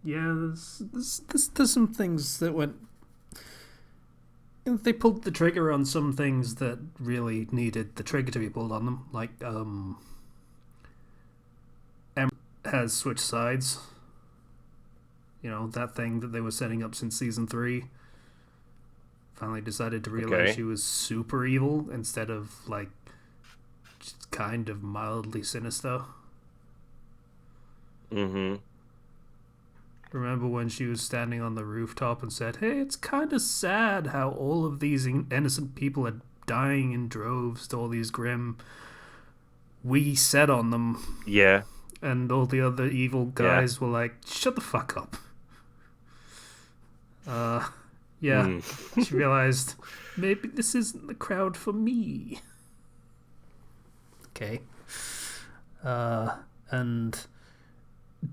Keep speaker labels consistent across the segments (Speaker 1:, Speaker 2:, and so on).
Speaker 1: there's some things that went. They pulled the trigger on some things that really needed the trigger to be pulled on them. Like, Em has switched sides. You know, that thing that they were setting up since season 3 finally decided to realize she was super evil instead of, like, just kind of mildly sinister.
Speaker 2: Mm-hmm.
Speaker 1: Remember when she was standing on the rooftop and said, "Hey, it's kind of sad how all of these innocent people are dying in droves to all these grim. We set on them."
Speaker 2: Yeah.
Speaker 1: And all the other evil guys were like, "Shut the fuck up." She realized, maybe this isn't the crowd for me. Okay. And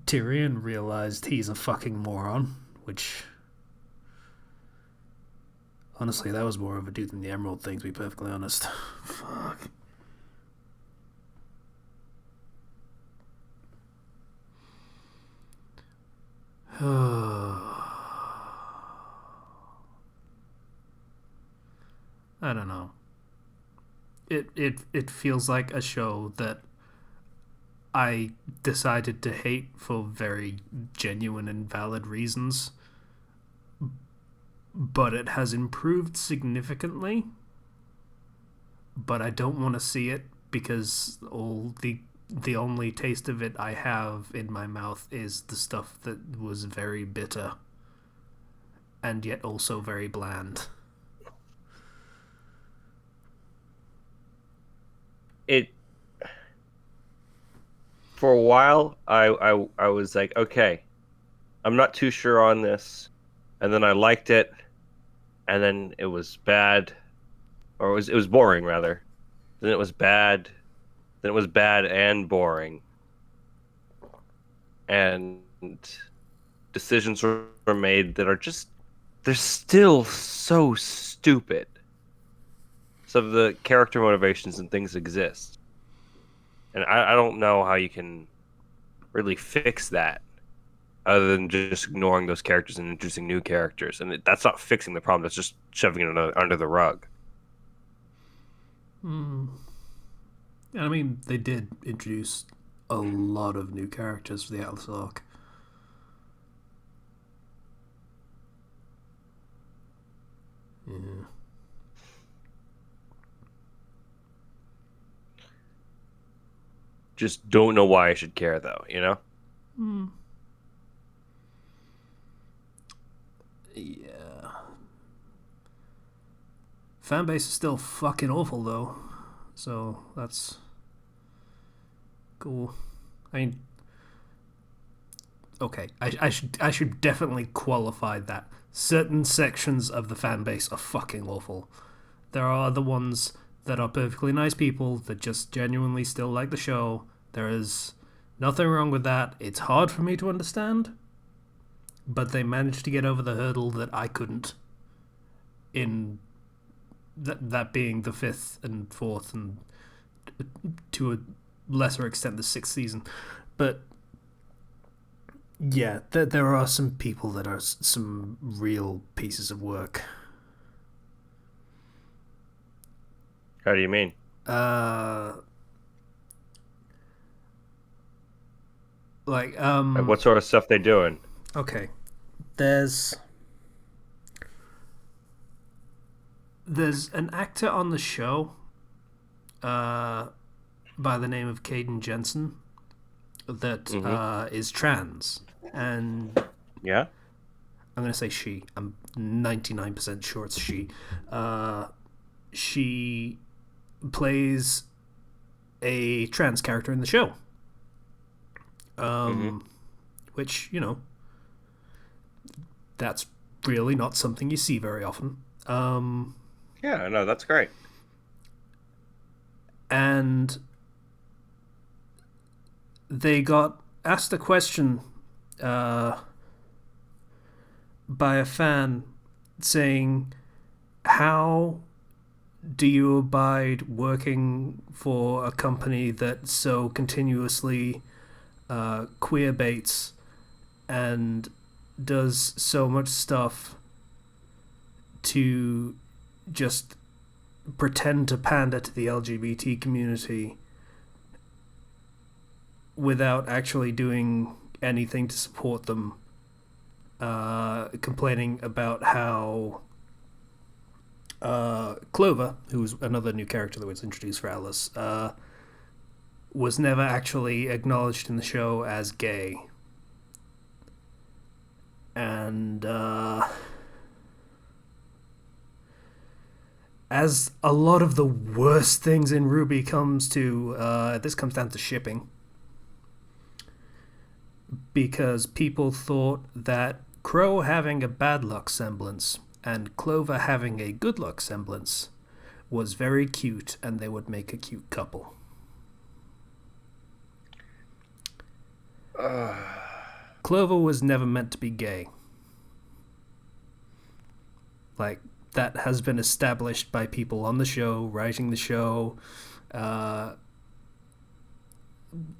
Speaker 1: Tyrion realized he's a fucking moron, which, honestly, that was more of a do than the Emerald thing, to be perfectly honest. Fuck. I don't know. It feels like a show that I decided to hate for very genuine and valid reasons, but it has improved significantly. But I don't want to see it because all the only taste of it I have in my mouth is the stuff that was very bitter and yet also very bland.
Speaker 2: It for a while I was like, okay, I'm not too sure on this, and then I liked it, and then it was bad, or it was boring rather. Then it was bad, then it was bad and boring, and decisions were made that are just they're still so stupid. Some of the character motivations and things exist, and I don't know how you can really fix that other than just ignoring those characters and introducing new characters. And that's not fixing the problem. That's just shoving it under the rug.
Speaker 1: I mean, they did introduce a lot of new characters for the Atlas arc. Yeah.
Speaker 2: Just don't know why I should care, though, you know?
Speaker 1: Yeah. Fanbase is still fucking awful, though. So, that's cool. I mean, okay, I should definitely qualify that. Certain sections of the fan base are fucking awful. There are other ones that are perfectly nice people that just genuinely still like the show. There is nothing wrong with that. It's hard for me to understand, but they managed to get over the hurdle that I couldn't. In that being the 5th and 4th and to a lesser extent the 6th season, but yeah, there are some people that are some real pieces of work.
Speaker 2: How do you mean?
Speaker 1: Like
Speaker 2: What sort of stuff they doing?
Speaker 1: Okay, there's an actor on the show by the name of Caden Jensen that is trans, and
Speaker 2: Yeah?
Speaker 1: I'm going to say she. I'm 99% sure it's she. She plays a trans character in the show. Which, you know, that's really not something you see very often.
Speaker 2: Yeah, no, that's great.
Speaker 1: And they got asked a question by a fan saying, how do you abide working for a company that so continuously queer baits and does so much stuff to just pretend to pander to the LGBT community without actually doing anything to support them, complaining about how Clover, who was another new character that was introduced for Atlas, was never actually acknowledged in the show as gay. And as a lot of the worst things in RWBY comes to, this comes down to shipping. Because people thought that Crow having a bad luck semblance and Clover having a good luck semblance was very cute, and they would make a cute couple. Clover was never meant to be gay. Like, that has been established by people on the show, writing the show.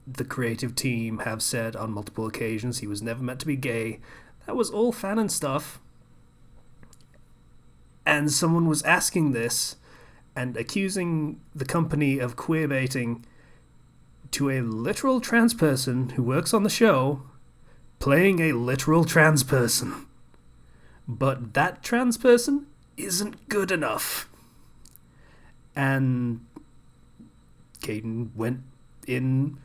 Speaker 1: The creative team have said on multiple occasions he was never meant to be gay. That was all fanon stuff. And someone was asking this and accusing the company of queerbaiting to a literal trans person who works on the show, playing a literal trans person. But that trans person isn't good enough. And Caden went in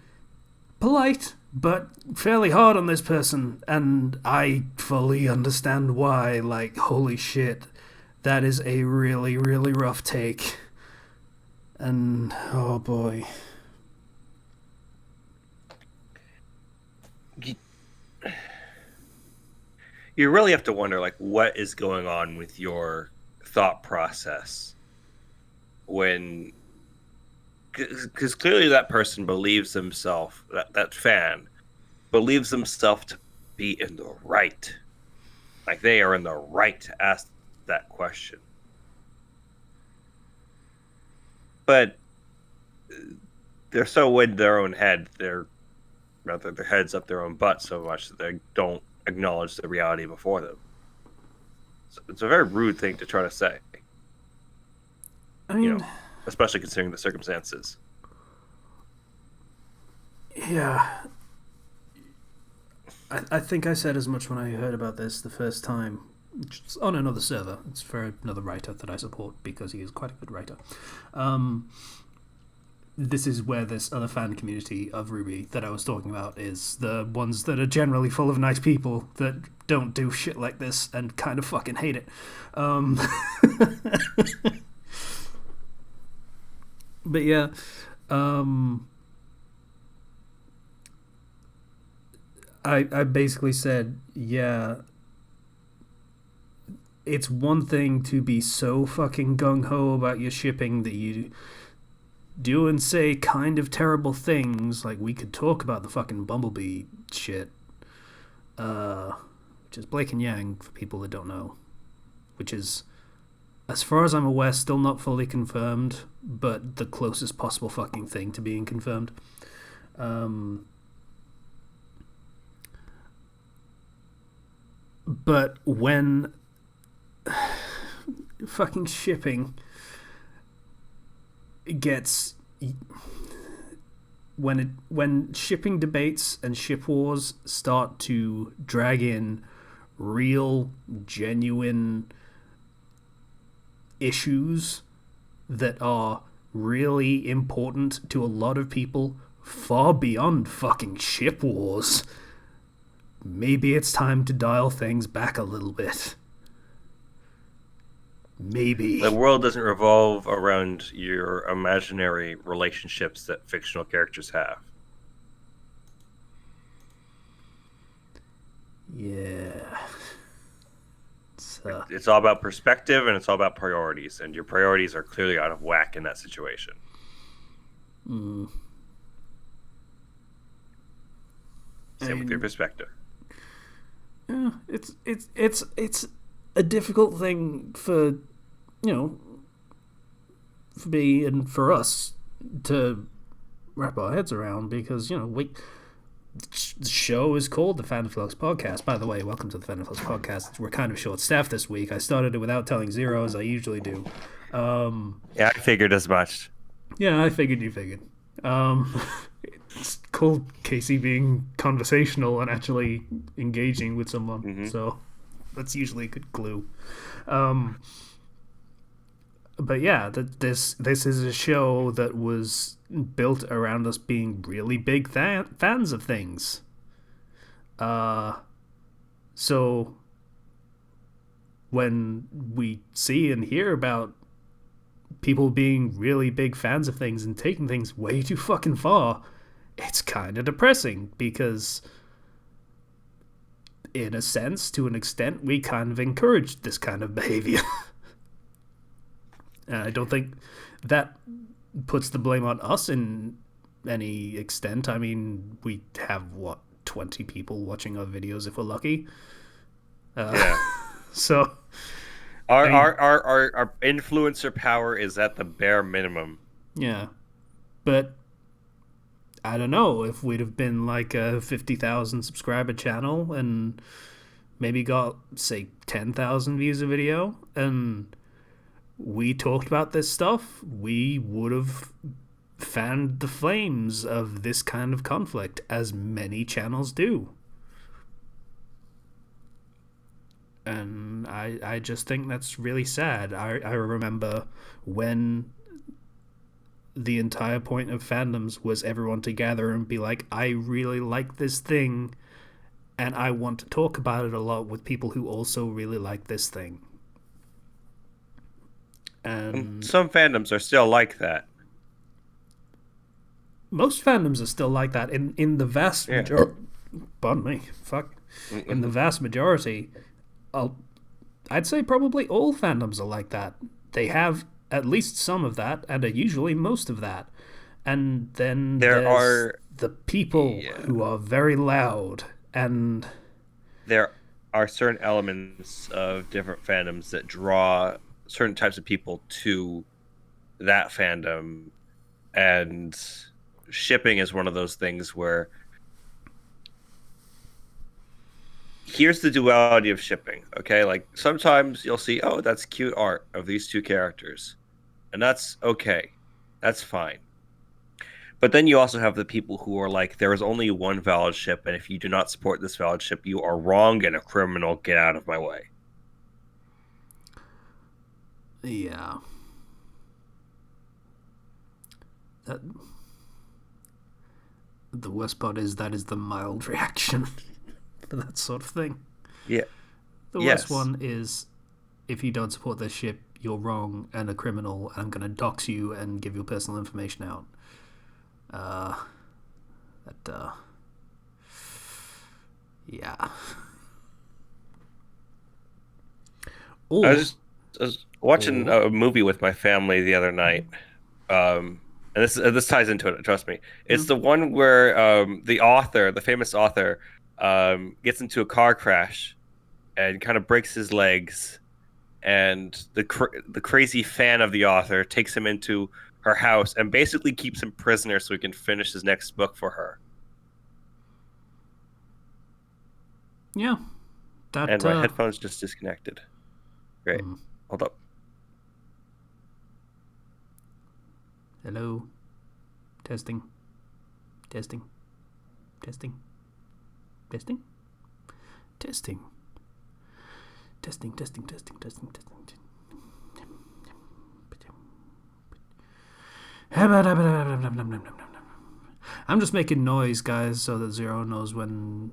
Speaker 1: polite, but fairly hard on this person, and I fully understand why. Like, holy shit, that is a really, really rough take. And, oh boy.
Speaker 2: You really have to wonder, like, what is going on with your thought process when... Because clearly that person believes himself, that fan, believes himself to be in the right. Like, they are in the right to ask that question. But they're so in their own head, their heads up their own butt so much that they don't acknowledge the reality before them. So it's a very rude thing to try to say.
Speaker 1: I mean,
Speaker 2: especially considering the circumstances.
Speaker 1: Yeah. I think I said as much when I heard about this the first time. It's on another server. It's for another writer that I support because he is quite a good writer. This is where this other fan community of RWBY that I was talking about is the ones that are generally full of nice people that don't do shit like this and kind of fucking hate it. But yeah, I basically said, yeah, it's one thing to be so fucking gung-ho about your shipping that you do and say kind of terrible things. Like, we could talk about the fucking Bumblebee shit, which is Blake and Yang, for people that don't know, which is, as far as I'm aware, still not fully confirmed, but the closest possible fucking thing to being confirmed. But when fucking shipping gets... When shipping debates and ship wars start to drag in real, genuine issues that are really important to a lot of people, far beyond fucking ship wars, maybe it's time to dial things back a little bit. Maybe.
Speaker 2: The world doesn't revolve around your imaginary relationships that fictional characters have.
Speaker 1: Yeah.
Speaker 2: It's all about perspective, and it's all about priorities, and your priorities are clearly out of whack in that situation.
Speaker 1: Mm.
Speaker 2: Same with your perspective.
Speaker 1: Yeah, it's a difficult thing for, for me and for us to wrap our heads around, because, the show is called the Fandom Flux podcast. By the way, welcome to the Fandom Flux podcast. We're kind of short-staffed this week. I started it without telling Zero, as I usually do.
Speaker 2: Yeah, I figured as much.
Speaker 1: Yeah, I figured you figured. It's called Casey being conversational and actually engaging with someone, so that's usually a good clue. But yeah, this is a show that was built around us being really big fans of things. So when we see and hear about people being really big fans of things and taking things way too fucking far, it's kind of depressing, because in a sense, to an extent, we kind of encouraged this kind of behavior. And I don't think that puts the blame on us in any extent. I mean, we have, 20 people watching our videos if we're lucky.
Speaker 2: Yeah.
Speaker 1: So
Speaker 2: our influencer power is at the bare minimum.
Speaker 1: Yeah. But I don't know, if we'd have been like a 50,000 subscriber channel and maybe got, say, 10,000 views a video, and we talked about this stuff, we would have fanned the flames of this kind of conflict, as many channels do. And I just think that's really sad. I remember when the entire point of fandoms was everyone to gather and be like, I really like this thing, and I want to talk about it a lot with people who also really like this thing. And
Speaker 2: some fandoms are still like that.
Speaker 1: Most fandoms are still like that. In the vast majority, pardon me, fuck. In the vast majority, I'd say probably all fandoms are like that. They have at least some of that, and are usually most of that. And then there are the people who are very loud, and
Speaker 2: there are certain elements of different fandoms that draw certain types of people to that fandom, and shipping is one of those things where here's the duality of shipping. Okay, like sometimes you'll see, oh, that's cute art of these two characters, and that's okay, that's fine. But then you also have the people who are like, there is only one valid ship, and if you do not support this valid ship, you are wrong and a criminal. Get out of my way.
Speaker 1: Yeah. The worst part is that is the mild reaction to that sort of thing.
Speaker 2: Yeah.
Speaker 1: The worst one is, if you don't support this ship, you're wrong and a criminal, and I'm going to dox you and give your personal information out. Yeah. Or,
Speaker 2: I was watching a movie with my family the other night, and this ties into it. Trust me, it's the one where the famous author, gets into a car crash and kind of breaks his legs, and the crazy fan of the author takes him into her house and basically keeps him prisoner so he can finish his next book for her.
Speaker 1: Yeah,
Speaker 2: and my headphones just disconnected. Great. Hold up.
Speaker 1: Hello. Testing. Testing. Testing. Testing. Testing. Testing. Testing. Testing. Testing. Testing. I'm just making noise, guys, so that Zero knows when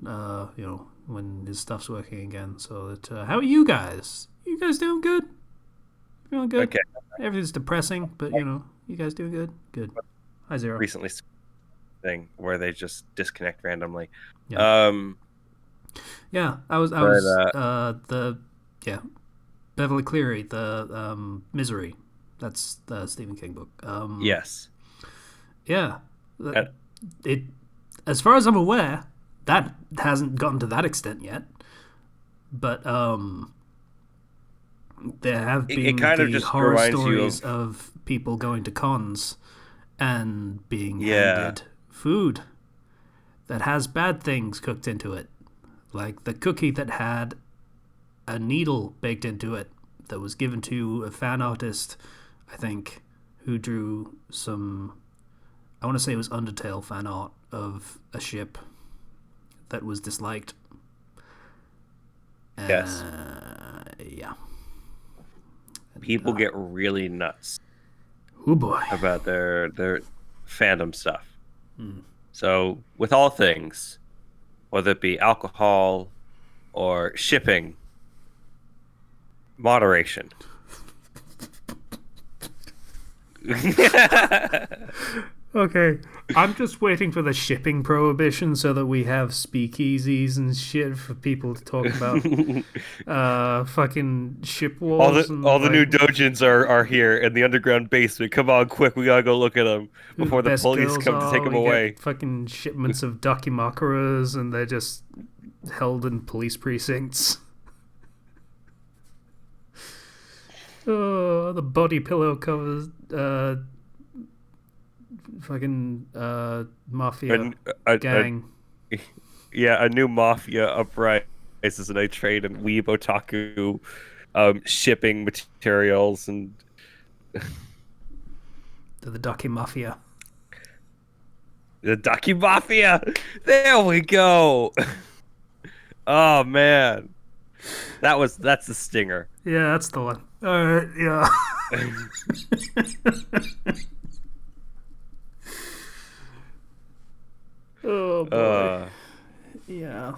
Speaker 1: when his stuff's working again. So that how are you guys? You guys doing good? Feeling good?
Speaker 2: Okay.
Speaker 1: Everything's depressing, but you guys doing good? Good. Hi, Zero.
Speaker 2: Recently, thing where they just disconnect randomly.
Speaker 1: Yeah. I was Beverly Cleary, the Misery. That's the Stephen King book.
Speaker 2: Yes.
Speaker 1: Yeah. It, as far as I'm aware, that hasn't gotten to that extent yet. But there have been the horror stories of people going to cons and being handed food that has bad things cooked into it. Like the cookie that had a needle baked into it that was given to a fan artist, I think, who drew some, I want to say it was Undertale fan art of a ship that was disliked.
Speaker 2: Yes.
Speaker 1: Yeah.
Speaker 2: People get really nuts.
Speaker 1: Oh boy.
Speaker 2: About their fandom stuff. So with all things, whether it be alcohol or shipping, moderation.
Speaker 1: Okay, I'm just waiting for the shipping prohibition so that we have speakeasies and shit for people to talk about fucking ship wars.
Speaker 2: All the new dojins are here in the underground basement. Come on, quick, we gotta go look at them before the police come to take them away.
Speaker 1: Fucking shipments of dakimakuras, and they're just held in police precincts. Oh, the body pillow covers. Fucking mafia gang.
Speaker 2: A new mafia uprising, and I trade in weeb otaku shipping materials and
Speaker 1: the Daki Mafia.
Speaker 2: The Daki Mafia! There we go! Oh man. That's the stinger.
Speaker 1: Yeah, that's the one. Alright, yeah. Oh boy. Yeah.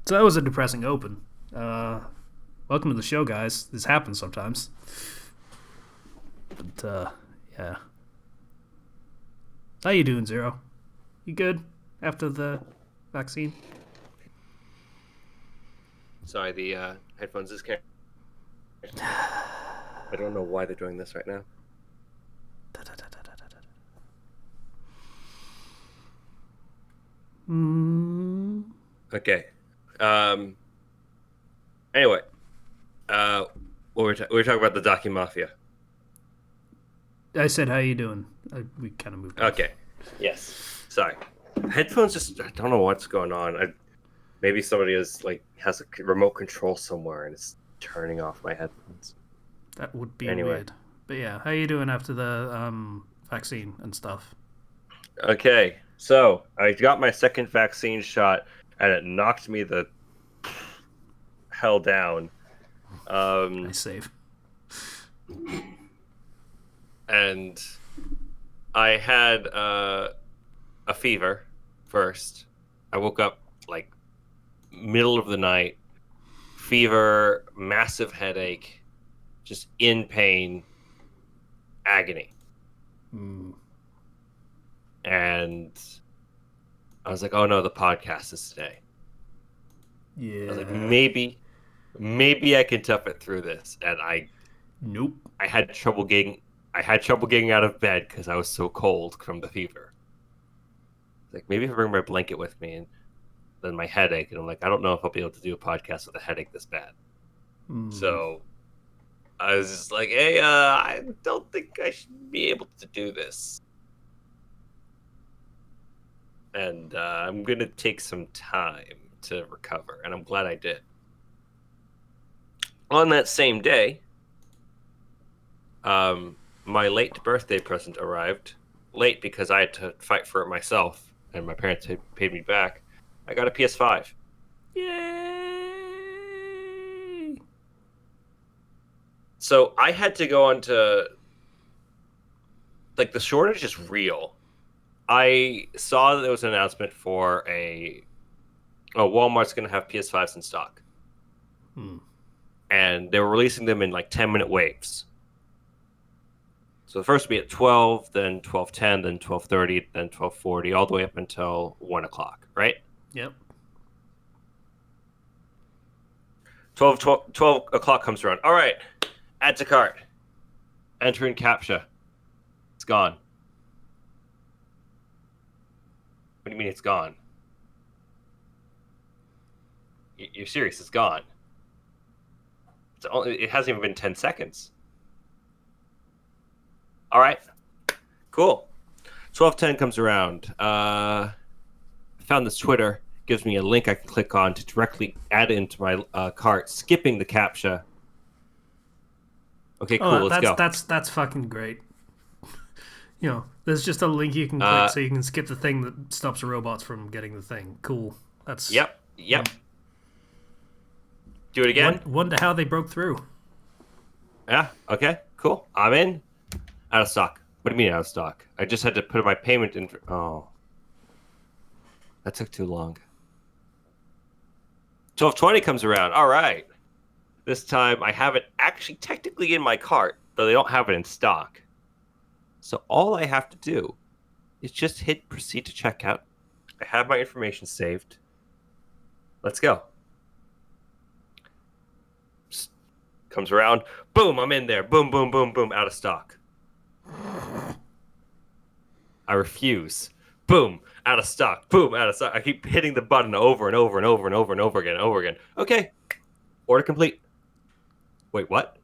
Speaker 1: So that was a depressing open. Welcome to the show, guys. This happens sometimes. But yeah. How you doing, Zero? You good after the vaccine?
Speaker 2: Sorry, the headphones is carrying. I don't know why they're doing this right now. Okay. Anyway, we were talking about the Daki Mafia.
Speaker 1: I said, "How you doing?" We kind of moved.
Speaker 2: Okay. Yes. Sorry. Headphones just, I don't know what's going on. Maybe somebody has a remote control somewhere and it's turning off my headphones.
Speaker 1: That would be weird. But yeah, how you doing after the vaccine and stuff?
Speaker 2: Okay. So I got my second vaccine shot, and it knocked me the hell down.
Speaker 1: Nice save.
Speaker 2: And I had a fever first. I woke up like middle of the night, fever, massive headache, just in pain, agony. And I was like, oh no, the podcast is today.
Speaker 1: Yeah.
Speaker 2: I was like, maybe I can tough it through this. And
Speaker 1: Nope.
Speaker 2: I had trouble getting out of bed because I was so cold from the fever. Like, maybe if I bring my blanket with me and then my headache, and I'm like, I don't know if I'll be able to do a podcast with a headache this bad. So I was just like, hey, I don't think I should be able to do this. And I'm going to take some time to recover, and I'm glad I did. On that same day, my late birthday present arrived. Late because I had to fight for it myself, and my parents had paid me back. I got a PS5.
Speaker 1: Yay!
Speaker 2: So I had to go on to... Like, the shortage is real. I saw that there was an announcement for Walmart's going to have PS5s in stock. And they were releasing them in like 10-minute waves. So the first would be at 12, then 12:10, then 12:30, then 12:40, all the way up until 1 o'clock, right?
Speaker 1: Yep.
Speaker 2: 12 o'clock comes around. All right, add to cart. Enter in CAPTCHA. It's gone. What do you mean it's gone? You're serious? It's gone. It hasn't even been 10 seconds. All right, cool. 12:10 comes around. found this Twitter. Gives me a link I can click on to directly add it into my cart, skipping the CAPTCHA. Okay, cool. Let's go.
Speaker 1: That's fucking great. You know, there's just a link you can click so you can skip the thing that stops the robots from getting the thing. Cool. That's
Speaker 2: Yep. Do it again.
Speaker 1: Wonder how they broke through.
Speaker 2: Yeah. Okay. Cool. I'm in. Out of stock. What do you mean out of stock? I just had to put my payment in. Oh, that took too long. 12:20 comes around. All right. This time I have it actually technically in my cart, though they don't have it in stock. So all I have to do is just hit proceed to checkout. I have my information saved. Let's go. Comes around. Boom, I'm in there. Boom, boom, boom, boom. Out of stock. I refuse. Boom, out of stock. Boom, out of stock. I keep hitting the button over and over and over and over and over again. Okay. Order complete. Wait, what?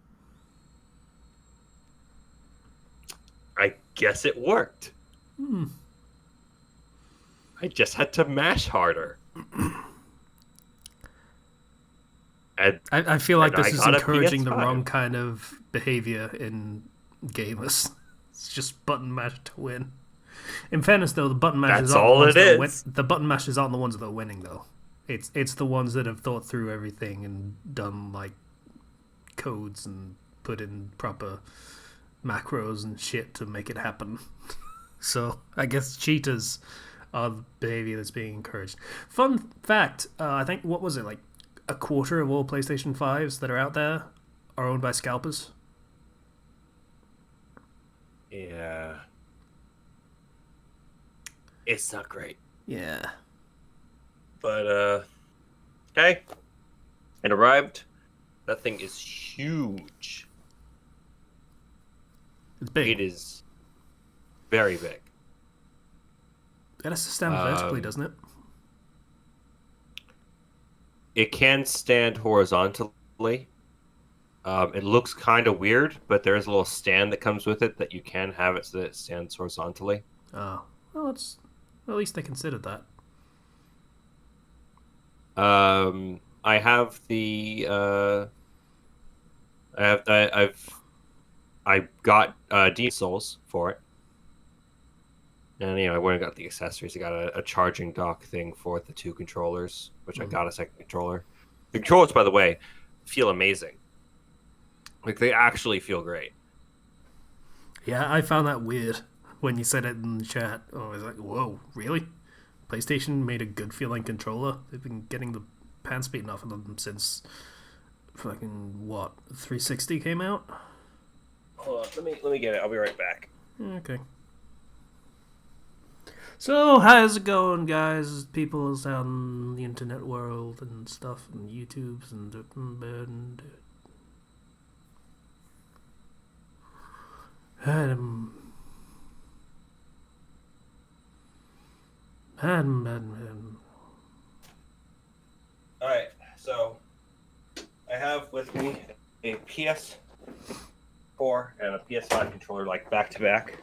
Speaker 2: I guess it worked. I just had to mash harder.
Speaker 1: I feel like this is encouraging the
Speaker 2: PS5.
Speaker 1: wrong kind of behavior in gamers. It's just button mash to win. In fairness, though, the button mashes
Speaker 2: That's
Speaker 1: aren't
Speaker 2: all
Speaker 1: the ones
Speaker 2: it
Speaker 1: that
Speaker 2: is.
Speaker 1: the button mashes aren't the ones that are winning, though. It's the ones that have thought through everything and done like codes and put in proper macros and shit to make it happen. So I guess cheaters are the behavior that's being encouraged. Fun fact: I think what was it like? A quarter of all PlayStation 5s that are out there are owned by scalpers.
Speaker 2: Yeah. It's not great.
Speaker 1: Yeah.
Speaker 2: But, okay. It arrived. That thing is huge.
Speaker 1: It's big.
Speaker 2: It is very big.
Speaker 1: It has to stand vertically, doesn't it?
Speaker 2: It can stand horizontally. It looks kind of weird, but there's a little stand that comes with it that you can have it so that it stands horizontally.
Speaker 1: Oh. Well, at least they considered that.
Speaker 2: I have the I got Demon Souls for it, and I went and got the accessories. I got a charging dock thing for the 2 controllers, which I got a second controller. The controllers, by the way, feel amazing. Like they actually feel great.
Speaker 1: Yeah, I found that weird when you said it in the chat. I was like, whoa, really? PlayStation made a good feeling controller? They've been getting the pants beaten off of them since fucking, what, 360 came out?
Speaker 2: Hold on, let me get it. I'll be right back.
Speaker 1: Okay. So, how's it going, guys? People out in the internet world and stuff, and YouTubes and
Speaker 2: Alright, so I have with me a PS4 and a PS5 controller, like back to back.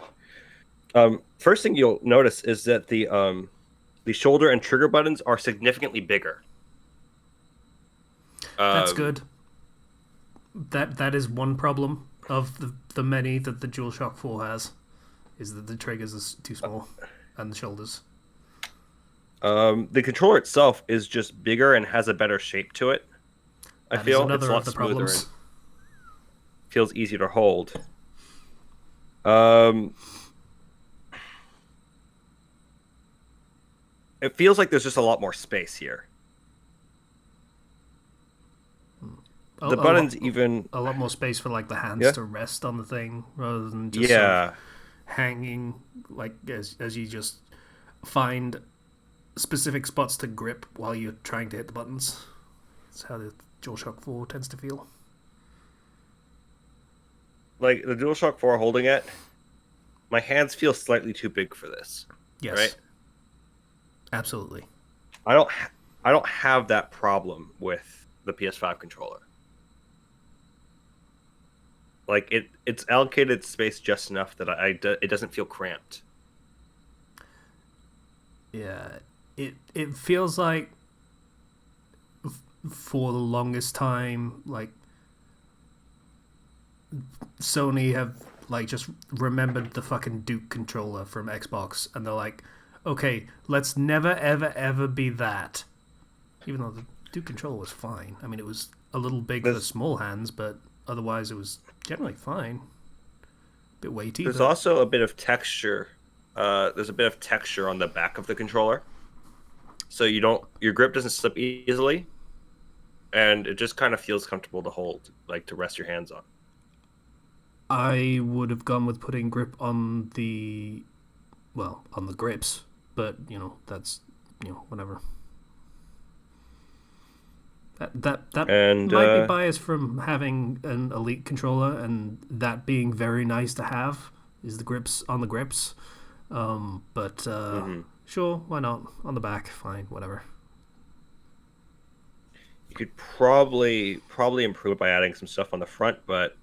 Speaker 2: First thing you'll notice is that the shoulder and trigger buttons are significantly bigger.
Speaker 1: That's good. That is one problem of the many that the DualShock 4 has, is that the triggers are too small and the shoulders.
Speaker 2: The controller itself is just bigger and has a better shape to it. I feel it's a lot smoother and feels easier to hold. It feels like there's just a lot more space here. The buttons even
Speaker 1: a lot more space for like the hands to rest on the thing rather than just sort of hanging, like as you just find specific spots to grip while you're trying to hit the buttons. That's how the DualShock 4 tends to feel.
Speaker 2: Like the DualShock 4 holding it, my hands feel slightly too big for this.
Speaker 1: Yes.
Speaker 2: Right?
Speaker 1: Absolutely.
Speaker 2: I don't have that problem with the PS5 controller. Like it's allocated space just enough that it doesn't feel cramped.
Speaker 1: Yeah, it feels like for the longest time, like Sony have like just remembered the fucking Duke controller from Xbox, and they're like, okay, let's never ever ever be that. Even though the Duke controller was fine. I mean, it was a little big for small hands, but otherwise it was generally fine. A bit weighty.
Speaker 2: There's also a bit of texture. There's a bit of texture on the back of the controller, so your grip doesn't slip easily, and it just kind of feels comfortable to hold, like to rest your hands on.
Speaker 1: I would have gone with putting grip on on the grips, but that's whatever. That might be biased from having an Elite controller and that being very nice to have is the grips on the grips. But sure, why not? On the back, fine, whatever.
Speaker 2: You could probably improve it by adding some stuff on the front, but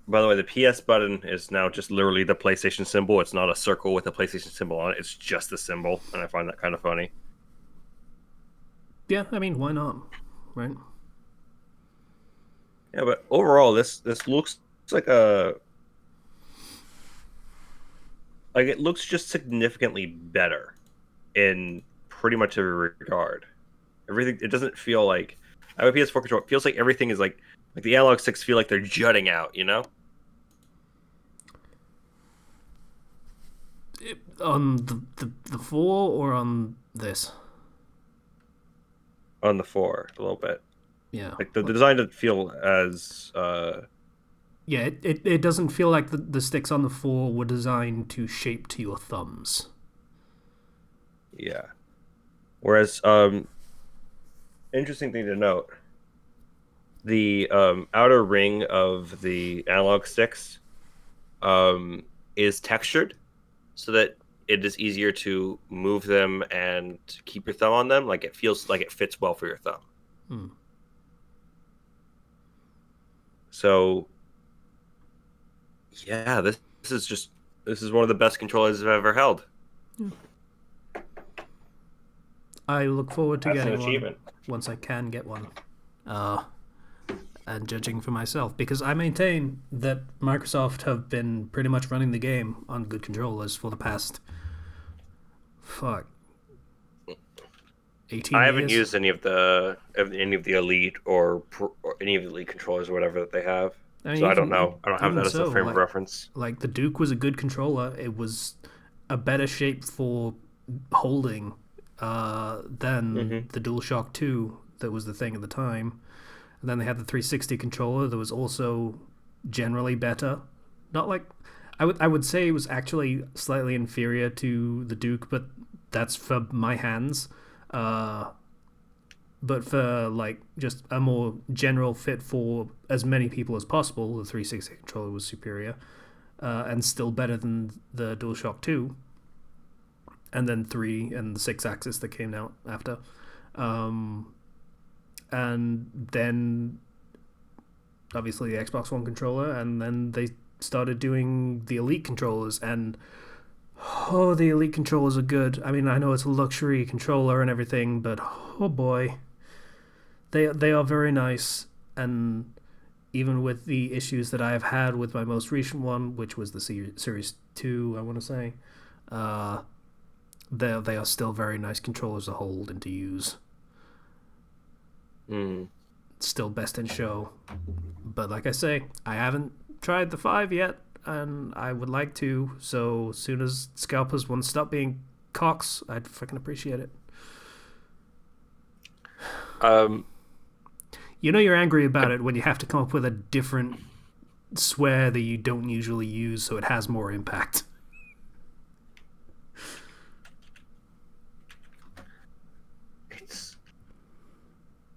Speaker 2: by the way, the PS button is now just literally the PlayStation symbol. It's not a circle with a PlayStation symbol on it. It's just the symbol, and I find that kind of funny.
Speaker 1: Yeah, I mean, why not? Right?
Speaker 2: Yeah, but overall, this looks like it looks just significantly better in pretty much every regard. Everything, it doesn't feel like I have a PS4 controller. It feels like everything is like the analog sticks feel like they're jutting out,
Speaker 1: On the 4 or on this?
Speaker 2: On the 4 a little bit.
Speaker 1: Yeah.
Speaker 2: Like the design doesn't feel as
Speaker 1: yeah, it doesn't feel like the sticks on the 4 were designed to shape to your thumbs.
Speaker 2: Yeah. Whereas interesting thing to note, the outer ring of the analog sticks is textured so that it is easier to move them and keep your thumb on them. Like it feels like it fits well for your thumb. So yeah, this is one of the best controllers I've ever held.
Speaker 1: Yeah. I look forward to getting
Speaker 2: one
Speaker 1: once I can get one. And judging for myself, because I maintain that Microsoft have been pretty much running the game on good controllers for the past 18
Speaker 2: I haven't
Speaker 1: years.
Speaker 2: used any of the Elite or any of the Elite controllers or whatever that they have. So I don't know. I don't have that as a frame of reference.
Speaker 1: Like the Duke was a good controller. It was a better shape for holding than the DualShock 2 that was the thing at the time. And then they had the 360 controller that was also generally better. Not like I would say it was actually slightly inferior to the Duke, but that's for my hands. But for like just a more general fit for as many people as possible, the 360 controller was superior and still better than the DualShock 2. And then 3 and the 6-axis that came out after. And then obviously the Xbox One controller, and then they started doing the Elite controllers, and the Elite controllers are good. I mean, I know it's a luxury controller and everything, but oh boy, they are very nice. And even with the issues that I have had with my most recent one, which was the Series 2, I want to say, they are still very nice controllers to hold and to use. Still best in show, but like I say, I haven't tried the 5 yet, and I would like to. So as soon as scalpers want to stop being cocks, I'd fucking appreciate it. You're angry about it when you have to come up with a different swear that you don't usually use, so it has more impact.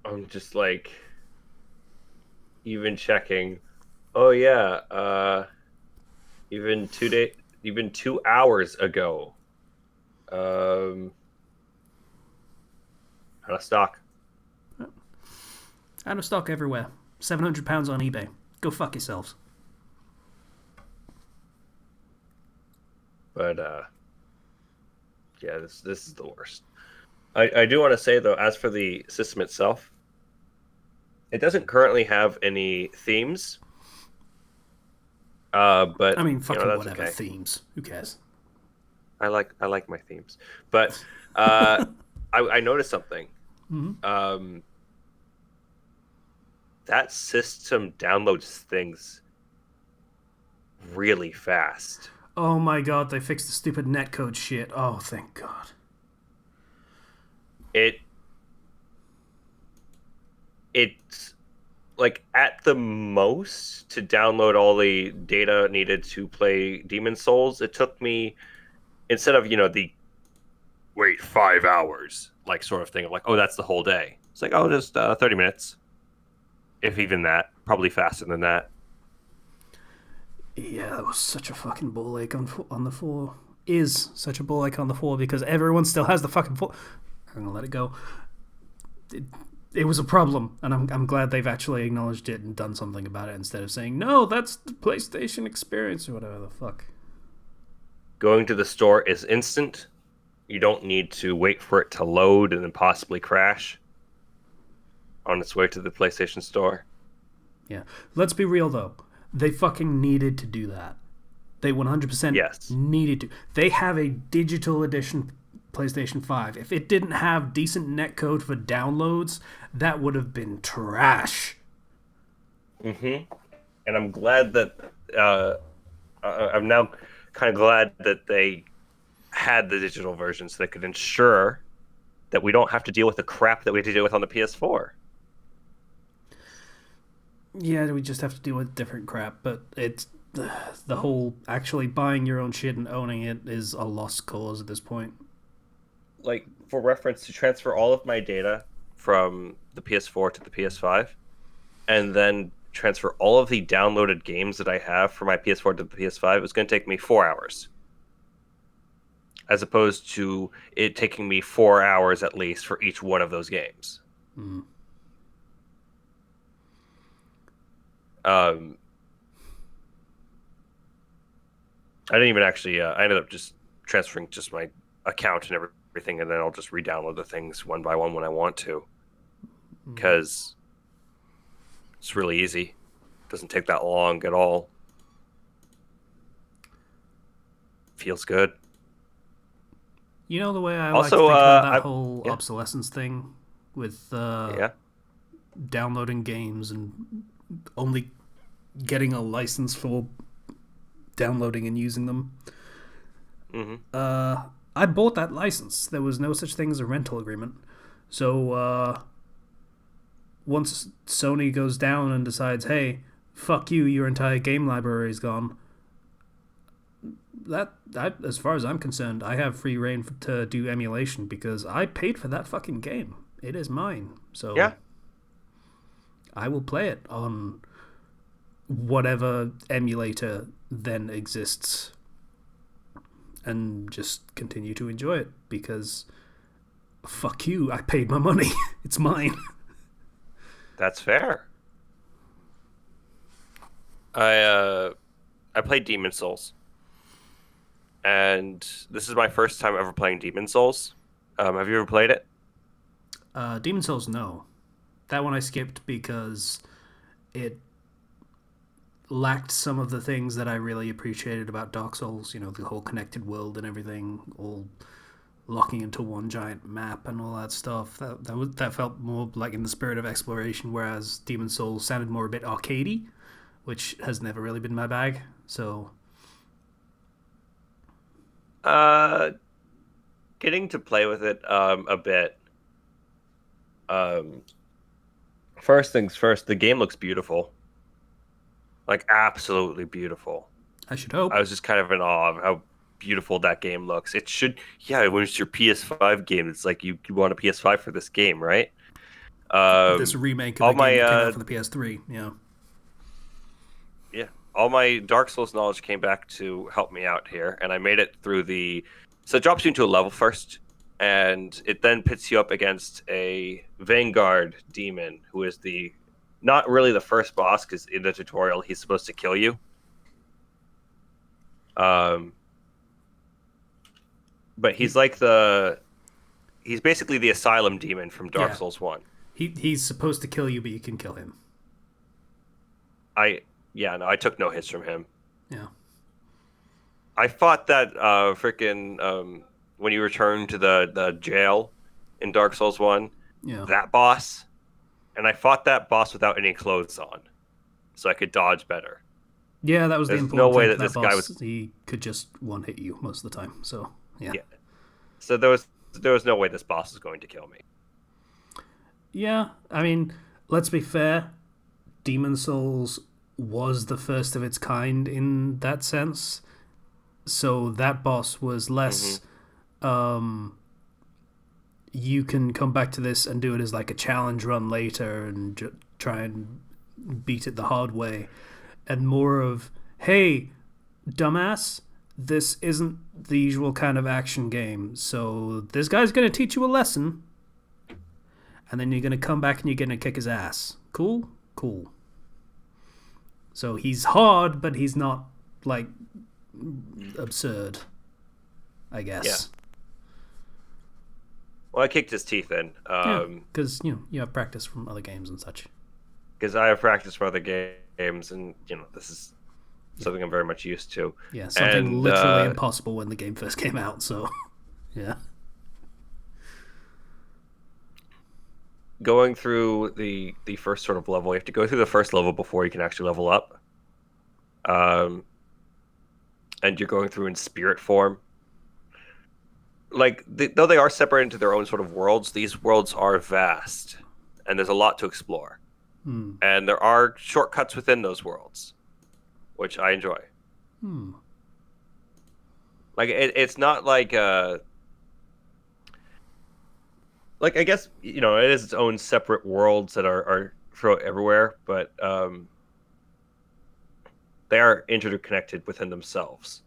Speaker 2: I'm just like even checking. Oh yeah, even 2 hours ago. Out of stock.
Speaker 1: Out of stock everywhere. £700 on eBay. Go fuck yourselves.
Speaker 2: But Yeah, this is the worst. I do want to say though, as for the system itself, it doesn't currently have any themes.
Speaker 1: I
Speaker 2: But
Speaker 1: mean,
Speaker 2: you know
Speaker 1: fucking
Speaker 2: that's
Speaker 1: whatever
Speaker 2: okay.
Speaker 1: themes. Who cares?
Speaker 2: I like my themes, but uh, I noticed something.
Speaker 1: Hmm.
Speaker 2: Um, that system downloads things really fast.
Speaker 1: Oh my god, they fixed the stupid netcode shit. Oh, thank god.
Speaker 2: It it's like at the most to download all the data needed to play Demon Souls. It took me instead of the wait 5 hours like sort of thing of like oh that's the whole day. It's like oh just 30 minutes, if even that. Probably faster than that.
Speaker 1: Yeah, that was such a fucking ball ache on the floor. Is such a ball ache on the floor because everyone still has the fucking floor. I'm gonna let it go. It, it was a problem, and I'm glad they've actually acknowledged it and done something about it instead of saying no, that's the PlayStation experience or whatever the fuck.
Speaker 2: Going to the store is instant. You don't need to wait for it to load and then possibly crash on its way to the PlayStation Store.
Speaker 1: Yeah, let's be real though. They fucking needed to do that. They 100%
Speaker 2: Yes.
Speaker 1: needed to. They have a digital edition PlayStation 5. If it didn't have decent netcode for downloads, that would have been trash.
Speaker 2: Mm-hmm. And I'm glad that I'm now kind of glad that they had the digital version so they could ensure that we don't have to deal with the crap that we had to deal with on the PS4.
Speaker 1: Yeah, we just have to deal with different crap, but it's the whole actually buying your own shit and owning it is a lost cause at this point.
Speaker 2: Like for reference, to transfer all of my data from the PS4 to the PS5, and then transfer all of the downloaded games that I have for my PS4 to the PS5, it's going to take me 4 hours, as opposed to it taking me 4 hours at least for each one of those games.
Speaker 1: Mm.
Speaker 2: Um, I didn't even actually. I ended up just transferring just my account and everything, and then I'll just re-download the things one by one when I want to, because it's really easy. Doesn't take that long at all. Feels good.
Speaker 1: You know the way I like to
Speaker 2: Also,
Speaker 1: think about that whole
Speaker 2: yeah,
Speaker 1: obsolescence thing with
Speaker 2: yeah.
Speaker 1: downloading games and only getting a license for downloading and using them.
Speaker 2: Mm-hmm.
Speaker 1: I bought that license. There was no such thing as a rental agreement. So once Sony goes down and decides, hey, fuck you, your entire game library is gone. As far as I'm concerned, I have free reign to do emulation because I paid for that fucking game. It is mine. So
Speaker 2: Yeah,
Speaker 1: I will play it on whatever emulator then exists and just continue to enjoy it because fuck you, I paid my money. It's mine.
Speaker 2: that's fair. I played Demon Souls, and this is my first time ever playing Demon Souls. Have you ever played it?
Speaker 1: Demon Souls, no. That one I skipped because it lacked some of the things that I really appreciated about Dark Souls. You know, the whole connected world and everything, all locking into one giant map and all that stuff. That felt more like in the spirit of exploration, whereas Demon Souls sounded more a bit arcadey, which has never really been my bag. So
Speaker 2: Uh, Getting to play with it a bit. Um, First things first, the game looks beautiful, like absolutely beautiful.
Speaker 1: I should
Speaker 2: I
Speaker 1: hope
Speaker 2: was just kind of in awe of how beautiful that game looks. It should, yeah, when it's your PS5 game, it's like you want a PS5 for this game, right?
Speaker 1: this
Speaker 2: Um,
Speaker 1: remake of
Speaker 2: all
Speaker 1: a game
Speaker 2: my
Speaker 1: that came out for the PS3. Yeah.
Speaker 2: yeah, all my Dark Souls knowledge came back to help me out here, and I made it through the. So it drops you into a level first, and it then pits you up against a Vanguard demon, who is the not really the first boss because in the tutorial he's supposed to kill you. Um, but he's like the he's basically the asylum demon from Dark
Speaker 1: Yeah.
Speaker 2: Souls 1.
Speaker 1: He's supposed to kill you, but you can kill him.
Speaker 2: I took no hits from him.
Speaker 1: Yeah.
Speaker 2: I fought that freaking when you return to the jail in Dark Souls 1,
Speaker 1: Yeah.
Speaker 2: that boss, and I fought that boss without any clothes on, so I could dodge better.
Speaker 1: Yeah, that was the
Speaker 2: There's no
Speaker 1: important
Speaker 2: way
Speaker 1: thing
Speaker 2: that
Speaker 1: for that
Speaker 2: this guy
Speaker 1: boss.
Speaker 2: was
Speaker 1: He could just one hit you most of the time. So yeah.
Speaker 2: yeah. So there was no way this boss is going to kill me.
Speaker 1: Yeah, I mean, let's be fair. Demon Souls was the first of its kind in that sense. So that boss was less. You can come back to this and do it as like a challenge run later and try and beat it the hard way, and more of, hey, dumbass, this isn't the usual kind of action game. So this guy's gonna teach you a lesson, and then you're gonna come back and you're gonna kick his ass. Cool, cool. So he's hard, but he's not like absurd, I guess.
Speaker 2: Yeah. Well, I kicked his teeth in.
Speaker 1: Because you have practice from other games and such.
Speaker 2: Because I have practiced for other games, and this is something I'm very much used to.
Speaker 1: Yeah, something
Speaker 2: and,
Speaker 1: literally impossible when the game first came out. So, yeah.
Speaker 2: Going through the first sort of level, you have to go through the first level before you can actually level up. And you're going through in spirit form. Like, though they are separated into their own sort of worlds, these worlds are vast, and there's a lot to explore. And there are shortcuts within those worlds, which I enjoy. Like, it's not like I guess it is its own separate worlds that are throughout everywhere, but they are interconnected within themselves.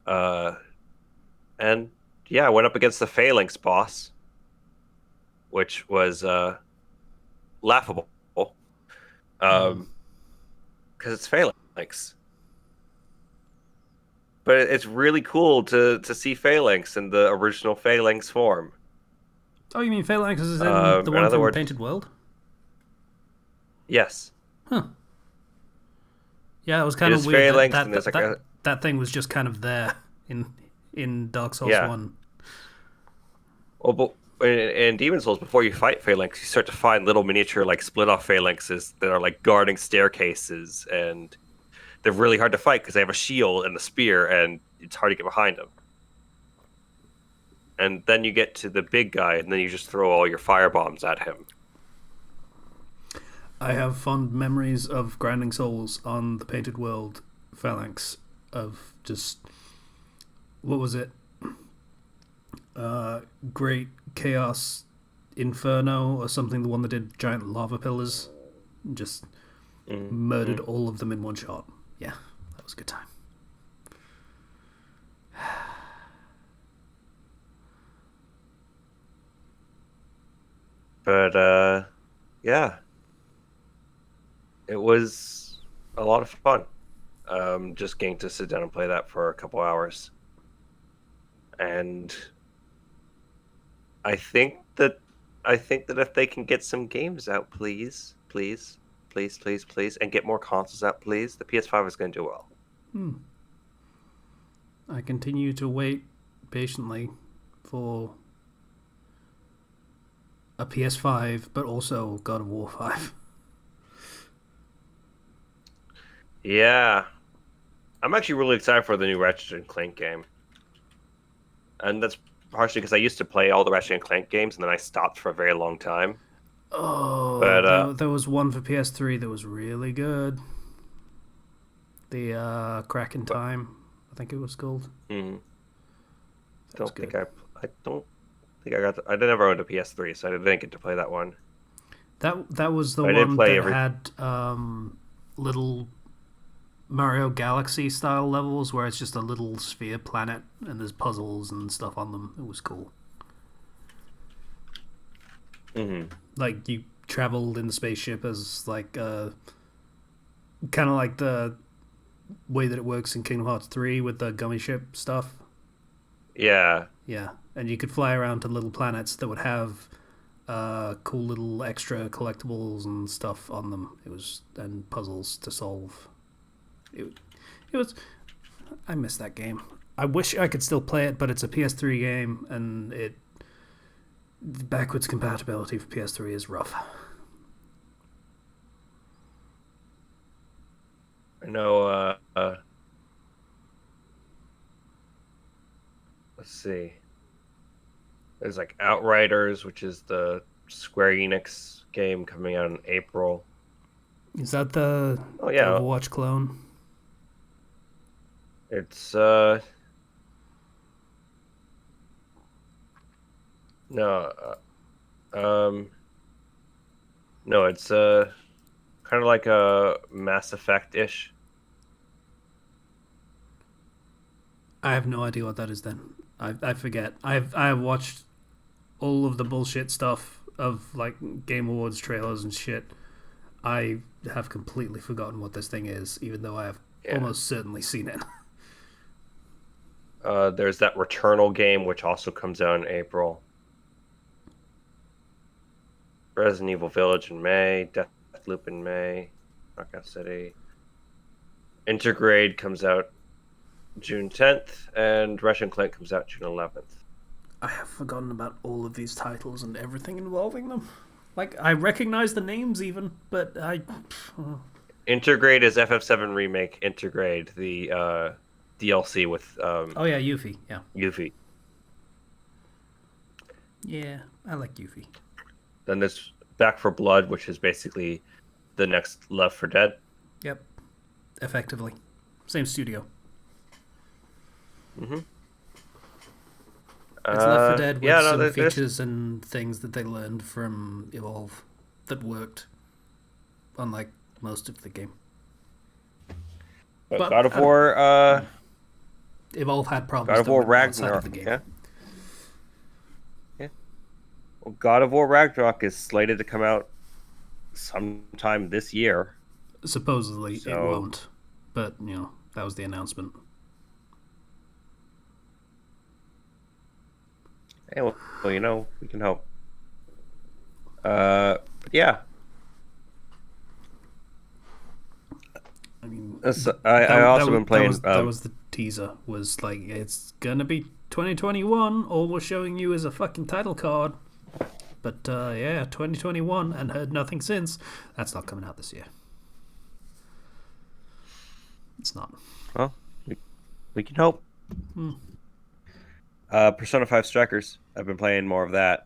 Speaker 2: And yeah, I went up against the Phalanx boss, which was laughable, because it's Phalanx. But it's really cool to see Phalanx in the original Phalanx form.
Speaker 1: Oh, you mean Phalanx is in the
Speaker 2: in
Speaker 1: one
Speaker 2: other
Speaker 1: from
Speaker 2: words-
Speaker 1: Painted World?
Speaker 2: Yes.
Speaker 1: Huh. Yeah, it was kind
Speaker 2: It
Speaker 1: of
Speaker 2: is
Speaker 1: weird.
Speaker 2: Phalanx,
Speaker 1: That,
Speaker 2: and there's
Speaker 1: that,
Speaker 2: like
Speaker 1: that, that thing was just kind of there in Dark Souls
Speaker 2: Yeah.
Speaker 1: 1.
Speaker 2: Well, but in Demon Souls, before you fight Phalanx, you start to find little miniature like split-off Phalanxes that are like guarding staircases, and they're really hard to fight because they have a shield and a spear, and it's hard to get behind them. And then you get to the big guy, and then you just throw all your fire bombs at him.
Speaker 1: I have fond memories of grinding souls on the Painted World Phalanx, of just, what was it? Great Chaos Inferno or something, the one that did giant lava pillars. Just murdered all of them in one shot. Yeah, that was a good time.
Speaker 2: But yeah, it was a lot of fun. Just getting to sit down and play that for a couple hours, and I think that if they can get some games out, please, and get more consoles out, please, the PS5 is going to do well.
Speaker 1: I continue to wait patiently for a PS5, but also God of War 5.
Speaker 2: Yeah, I'm actually really excited for the new Ratchet and Clank game, and that's partially because I used to play all the Ratchet and Clank games, and then I stopped for a very long time.
Speaker 1: Oh,
Speaker 2: But
Speaker 1: there was one for PS3 that was really good. The Crack in Time, I think it was called.
Speaker 2: I don't think
Speaker 1: good.
Speaker 2: I got. I never owned a PS3, so I didn't get to play that one.
Speaker 1: That was the
Speaker 2: I did
Speaker 1: one
Speaker 2: play
Speaker 1: that had little Mario Galaxy style levels where it's just a little sphere planet and there's puzzles and stuff on them. It was cool. Like you traveled in the spaceship as like kind of like the way that it works in Kingdom Hearts 3 with the gummy ship stuff.
Speaker 2: Yeah.
Speaker 1: Yeah, and you could fly around to little planets that would have cool little extra collectibles and stuff on them. It was and puzzles to solve. It, it was. I miss that game. I wish I could still play it, but it's a PS3 game, and the backwards compatibility for PS3 is rough.
Speaker 2: I know. Let's see. There's like Outriders, which is the Square Enix game coming out in April.
Speaker 1: Is that the
Speaker 2: Yeah,
Speaker 1: Overwatch clone?
Speaker 2: It's no, no, it's kind of like a Mass Effect-ish.
Speaker 1: I have no idea what that is. Then I forget. I have watched all of the bullshit stuff of like Game Awards trailers and shit. I have completely forgotten what this thing is, even though I have almost certainly seen it.
Speaker 2: There's that Returnal game, which also comes out in April. Resident Evil Village in May. Deathloop in May. Knockout City. Intergrade comes out June 10th, and Russian Clank comes out June 11th.
Speaker 1: I have forgotten about all of these titles and everything involving them. Like, I recognize the names even, but I...
Speaker 2: Intergrade is FF7 Remake Intergrade, the DLC with...
Speaker 1: oh yeah, Yuffie, yeah.
Speaker 2: Yuffie.
Speaker 1: Yeah, I like Yuffie.
Speaker 2: Then there's Back for Blood, which is basically the next Left 4 Dead.
Speaker 1: Yep, effectively. Same studio.
Speaker 2: Mm-hmm.
Speaker 1: It's Left 4 Dead with some features and things that they learned from Evolve that worked, unlike most of the game.
Speaker 2: But God of War...
Speaker 1: Evolve had problems.
Speaker 2: God of War Ragnarok.
Speaker 1: Of the game.
Speaker 2: Yeah. Well, God of War Ragnarok is slated to come out sometime this year.
Speaker 1: Supposedly it won't, but that was the announcement.
Speaker 2: Hey, well, we can hope. But yeah.
Speaker 1: I mean,
Speaker 2: I also been playing.
Speaker 1: That was the teaser. Was like it's gonna be 2021. All we're showing you is a fucking title card. But 2021, and heard nothing since. That's not coming out this year. It's not.
Speaker 2: Well, we can hope. Persona 5 Strikers. I've been playing more of that.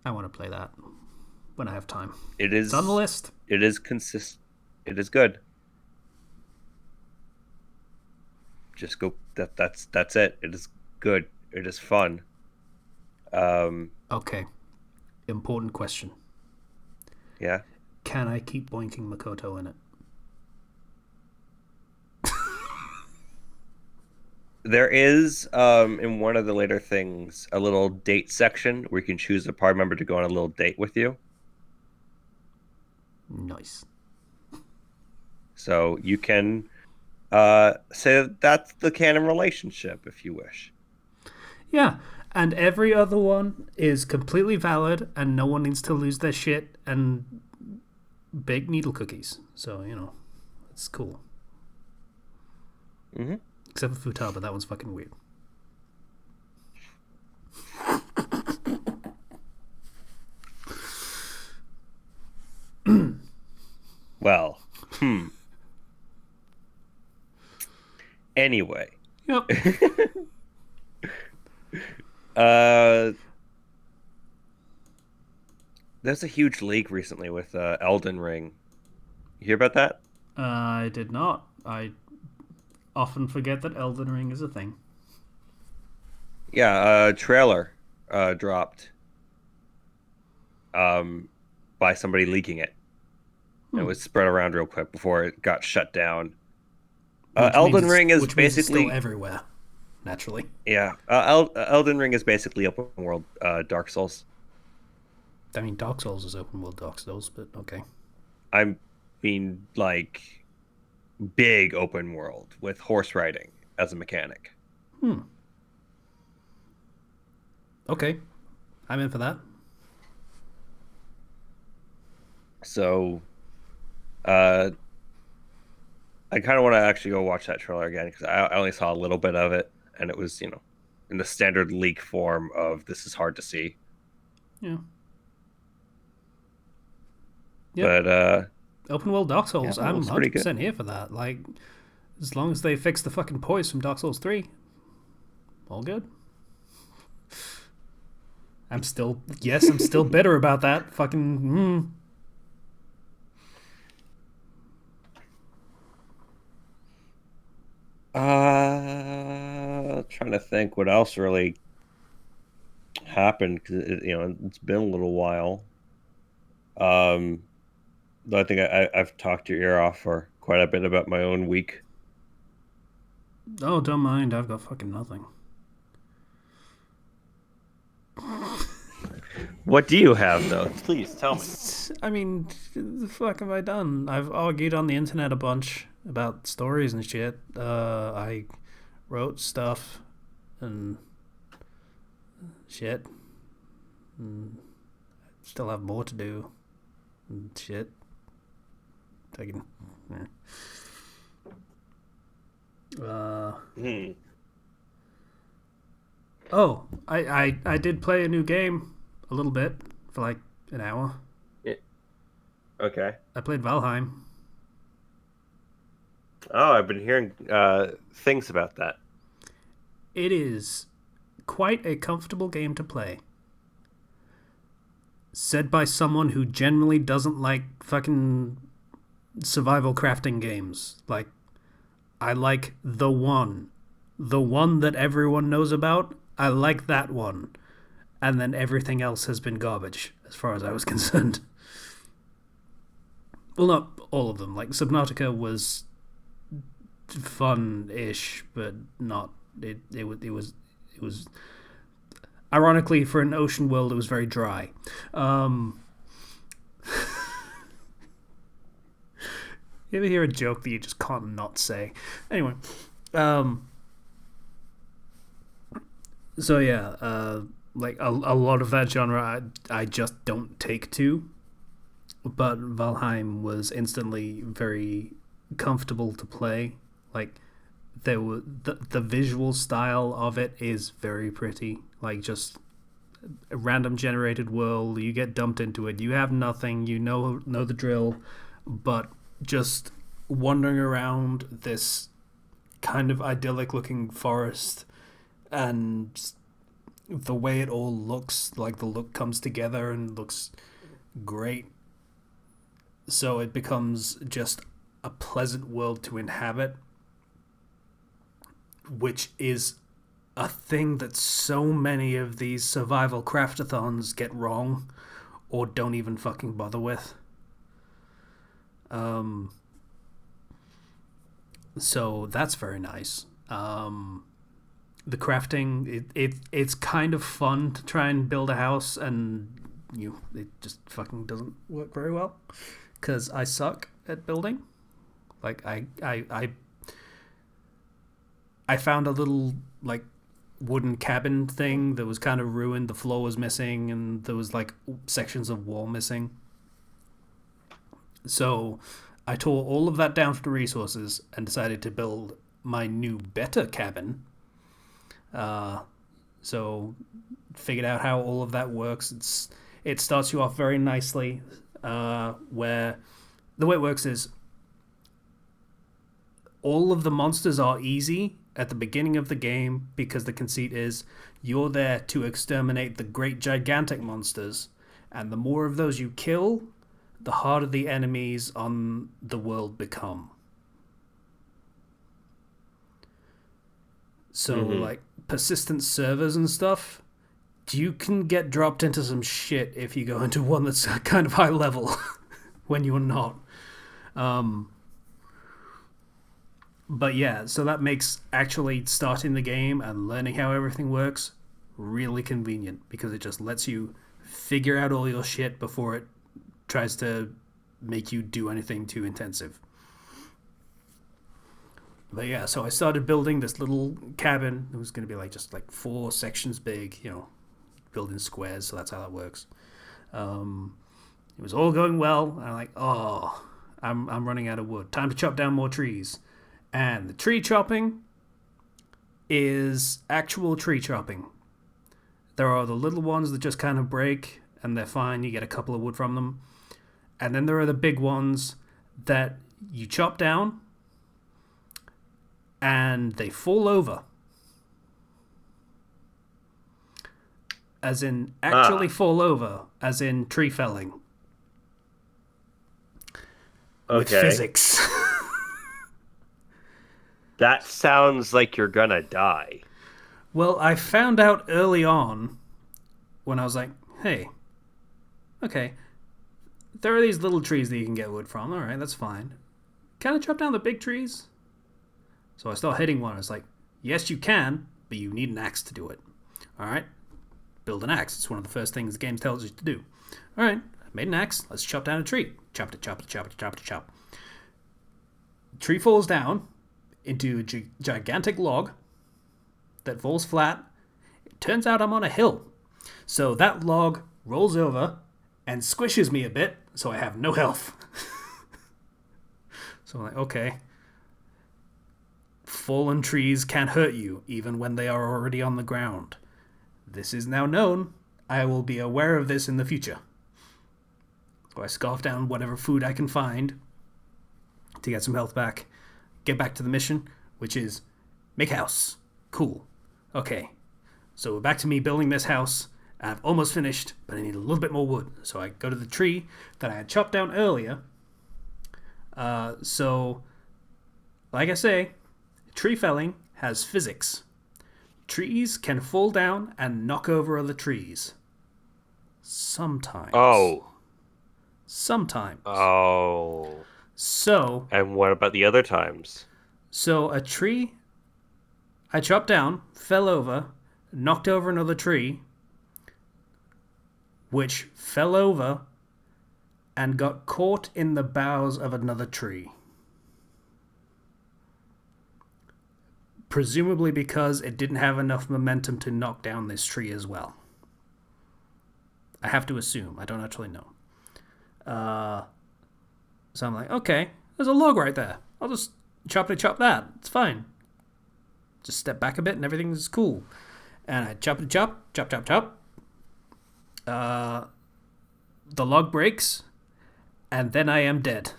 Speaker 1: I want to play that when I have time.
Speaker 2: It's
Speaker 1: on the list.
Speaker 2: It is It is good. Just go. That's it. It is good. It is fun.
Speaker 1: Okay. Important question.
Speaker 2: Yeah.
Speaker 1: Can I keep boinking Makoto in it?
Speaker 2: There is, in one of the later things, a little date section where you can choose a party member to go on a little date with you.
Speaker 1: Nice.
Speaker 2: So you can say that's the canon relationship if you wish.
Speaker 1: Yeah, and every other one is completely valid, and no one needs to lose their shit and bake needle cookies. So, it's cool.
Speaker 2: Mm-hmm.
Speaker 1: Except for Futaba, that one's fucking weird.
Speaker 2: Well, Anyway.
Speaker 1: Yep.
Speaker 2: There's a huge leak recently with Elden Ring. You hear about that?
Speaker 1: I did not. I often forget that Elden Ring is a thing.
Speaker 2: Yeah, a trailer dropped by somebody leaking it. It was spread around real quick before it got shut down. Elden Ring is basically
Speaker 1: still everywhere, naturally.
Speaker 2: Yeah, Elden Ring is basically open world Dark Souls.
Speaker 1: I mean, Dark Souls is open world Dark Souls, but okay.
Speaker 2: I mean, like, big open world with horse riding as a mechanic.
Speaker 1: Okay, I'm in for that.
Speaker 2: So, uh, I kind of want to actually go watch that trailer again because I only saw a little bit of it, and it was, in the standard leak form of this is hard to see.
Speaker 1: Yeah. Yep.
Speaker 2: But
Speaker 1: Open world Dark
Speaker 2: yeah,
Speaker 1: Souls.
Speaker 2: that
Speaker 1: I'm
Speaker 2: looks pretty good.
Speaker 1: 100% here for that. Like, as long as they fix the fucking poise from Dark Souls 3, all good. I'm still bitter about that. Fucking.
Speaker 2: Trying to think what else really happened because it's been a little while. Um, though I think I've talked your ear off for quite a bit about my own week.
Speaker 1: Oh, don't mind. I've got fucking nothing.
Speaker 2: What do you have though? Please tell me.
Speaker 1: I mean, the fuck have I done? I've argued on the internet a bunch about stories and shit. I wrote stuff and shit. And still have more to do and shit. I can. Oh, I did play a new game a little bit for like an hour.
Speaker 2: Yeah. Okay.
Speaker 1: I played Valheim.
Speaker 2: Oh, I've been hearing things about that.
Speaker 1: It is quite a comfortable game to play. Said by someone who generally doesn't like fucking survival crafting games. Like, I like the one that everyone knows about. I like that one. And then everything else has been garbage, as far as I was concerned. Well, not all of them. Like, Subnautica was fun-ish, but not. It was. Ironically, for an ocean world, it was very dry. You ever hear a joke that you just can't not say? Anyway, so yeah, like a lot of that genre, I just don't take to. But Valheim was instantly very comfortable to play. Like, there were the visual style of it is very pretty. Like, just a random generated world, you get dumped into it, you have nothing, you know the drill, but just wandering around this kind of idyllic looking forest, and the way it all looks, like the look comes together and looks great. So it becomes just a pleasant world to inhabit, which is a thing that so many of these survival craftathons get wrong or don't even fucking bother with. So that's very nice. The crafting, it's kind of fun to try and build a house, and it just fucking doesn't work very well because I suck at building. Like, I found a little like wooden cabin thing that was kind of ruined. The floor was missing, and there was like sections of wall missing. So I tore all of that down for resources and decided to build my new better cabin. So figured out how all of that works. It starts you off very nicely, where the way it works is all of the monsters are easy at the beginning of the game, because the conceit is you're there to exterminate the great gigantic monsters, and the more of those you kill, the harder the enemies on the world become. So, like, persistent servers and stuff, you can get dropped into some shit if you go into one that's kind of high level when you're not. But yeah, so that makes actually starting the game and learning how everything works really convenient, because it just lets you figure out all your shit before it tries to make you do anything too intensive. But yeah, so I started building this little cabin. It was going to be like just like 4 sections big, building squares. So that's how that works. It was all going well. And I'm like, oh, I'm running out of wood. Time to chop down more trees. And the tree chopping is actual tree chopping. There are the little ones that just kind of break and they're fine. You get a couple of wood from them. And then there are the big ones that you chop down and they fall over. As in, actually fall over. As in tree felling.
Speaker 2: Okay.
Speaker 1: With physics.
Speaker 2: That sounds like you're gonna die.
Speaker 1: Well, I found out early on when I was like, hey, okay, there are these little trees that you can get wood from. All right, that's fine. Can I chop down the big trees? So I start hitting one. It's like, yes, you can, but you need an axe to do it. All right, build an axe. It's one of the first things the game tells you to do. All right, I made an axe. Let's chop down a tree. Chop it, chop it, chop it, chop it, chop. Tree falls down into a gigantic log that falls flat. It turns out I'm on a hill. So that log rolls over and squishes me a bit, so I have no health. So I'm like, okay. Fallen trees can hurt you, even when they are already on the ground. This is now known. I will be aware of this in the future. So I scarf down whatever food I can find to get some health back. Get back to the mission, which is make a house. Cool. Okay. So we're back to me building this house. I've almost finished, but I need a little bit more wood. So I go to the tree that I had chopped down earlier. So, like I say, tree felling has physics. Trees can fall down and knock over other trees. Sometimes.
Speaker 2: Oh.
Speaker 1: Sometimes.
Speaker 2: Oh.
Speaker 1: So.
Speaker 2: And what about the other times?
Speaker 1: So a tree I chopped down, fell over, knocked over another tree, which fell over and got caught in the boughs of another tree. Presumably because it didn't have enough momentum to knock down this tree as well. I have to assume. I don't actually know. So I'm like, okay, there's a log right there. I'll just chop that. It's fine. Just step back a bit and everything's cool. And I chop. The log breaks, and then I am dead.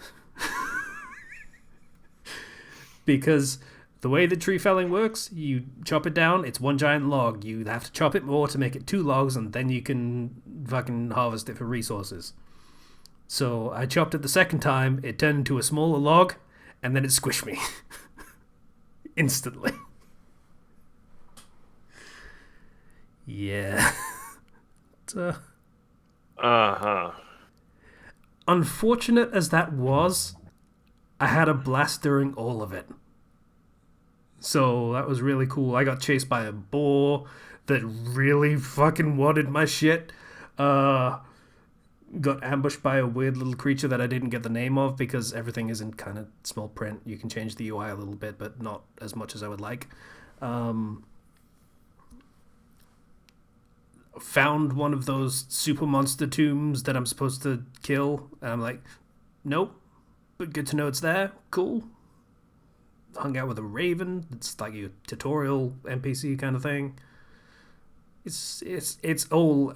Speaker 1: Because the way the tree felling works, you chop it down, it's one giant log. You have to chop it more to make it 2 logs, and then you can fucking harvest it for resources. So I chopped it the second time, it turned into a smaller log, and then it squished me. Instantly. Yeah. Unfortunate as that was, I had a blast during all of it. So that was really cool. I got chased by a boar that really fucking wanted my shit. Got ambushed by a weird little creature that I didn't get the name of because everything is in kind of small print. You can change the UI a little bit, but not as much as I would like. Found one of those super monster tombs that I'm supposed to kill, and I'm like, nope, but good to know it's there. Cool. Hung out with a raven. It's like a tutorial NPC kind of thing. It's all.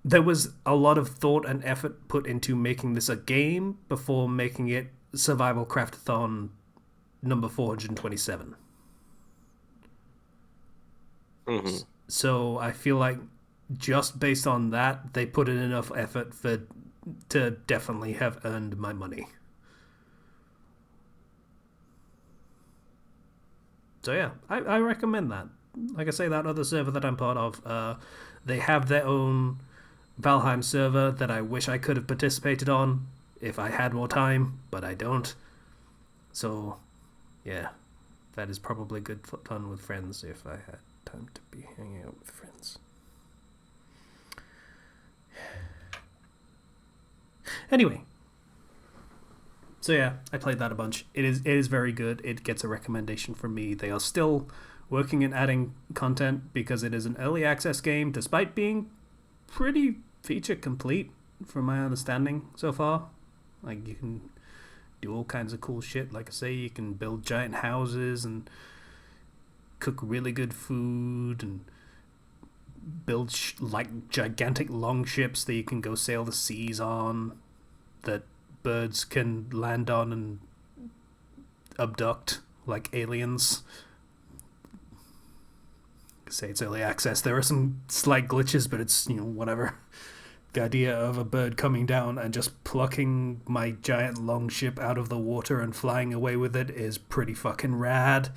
Speaker 1: There was a lot of thought and effort put into making this a game before making it Survival Craftathon number 427.
Speaker 2: Mm-hmm.
Speaker 1: So I feel like just based on that, they put in enough effort to definitely have earned my money. So yeah, I recommend that. Like I say, that other server that I'm part of, they have their own Valheim server that I wish I could have participated on if I had more time, but I don't. So yeah, that is probably good fun with friends if I had time to be hanging out with friends. Anyway, So yeah, I played that a bunch. It is very good. It gets a recommendation from me. They are still working in adding content because it is an early access game, despite being pretty feature complete from my understanding so far. Like you can do all kinds of cool shit. Like I say, you can build giant houses and cook really good food and build like gigantic longships that you can go sail the seas on, that birds can land on and abduct like aliens. Say it's early access. There are some slight glitches, but it's, whatever. The idea of a bird coming down and just plucking my giant longship out of the water and flying away with it is pretty fucking rad.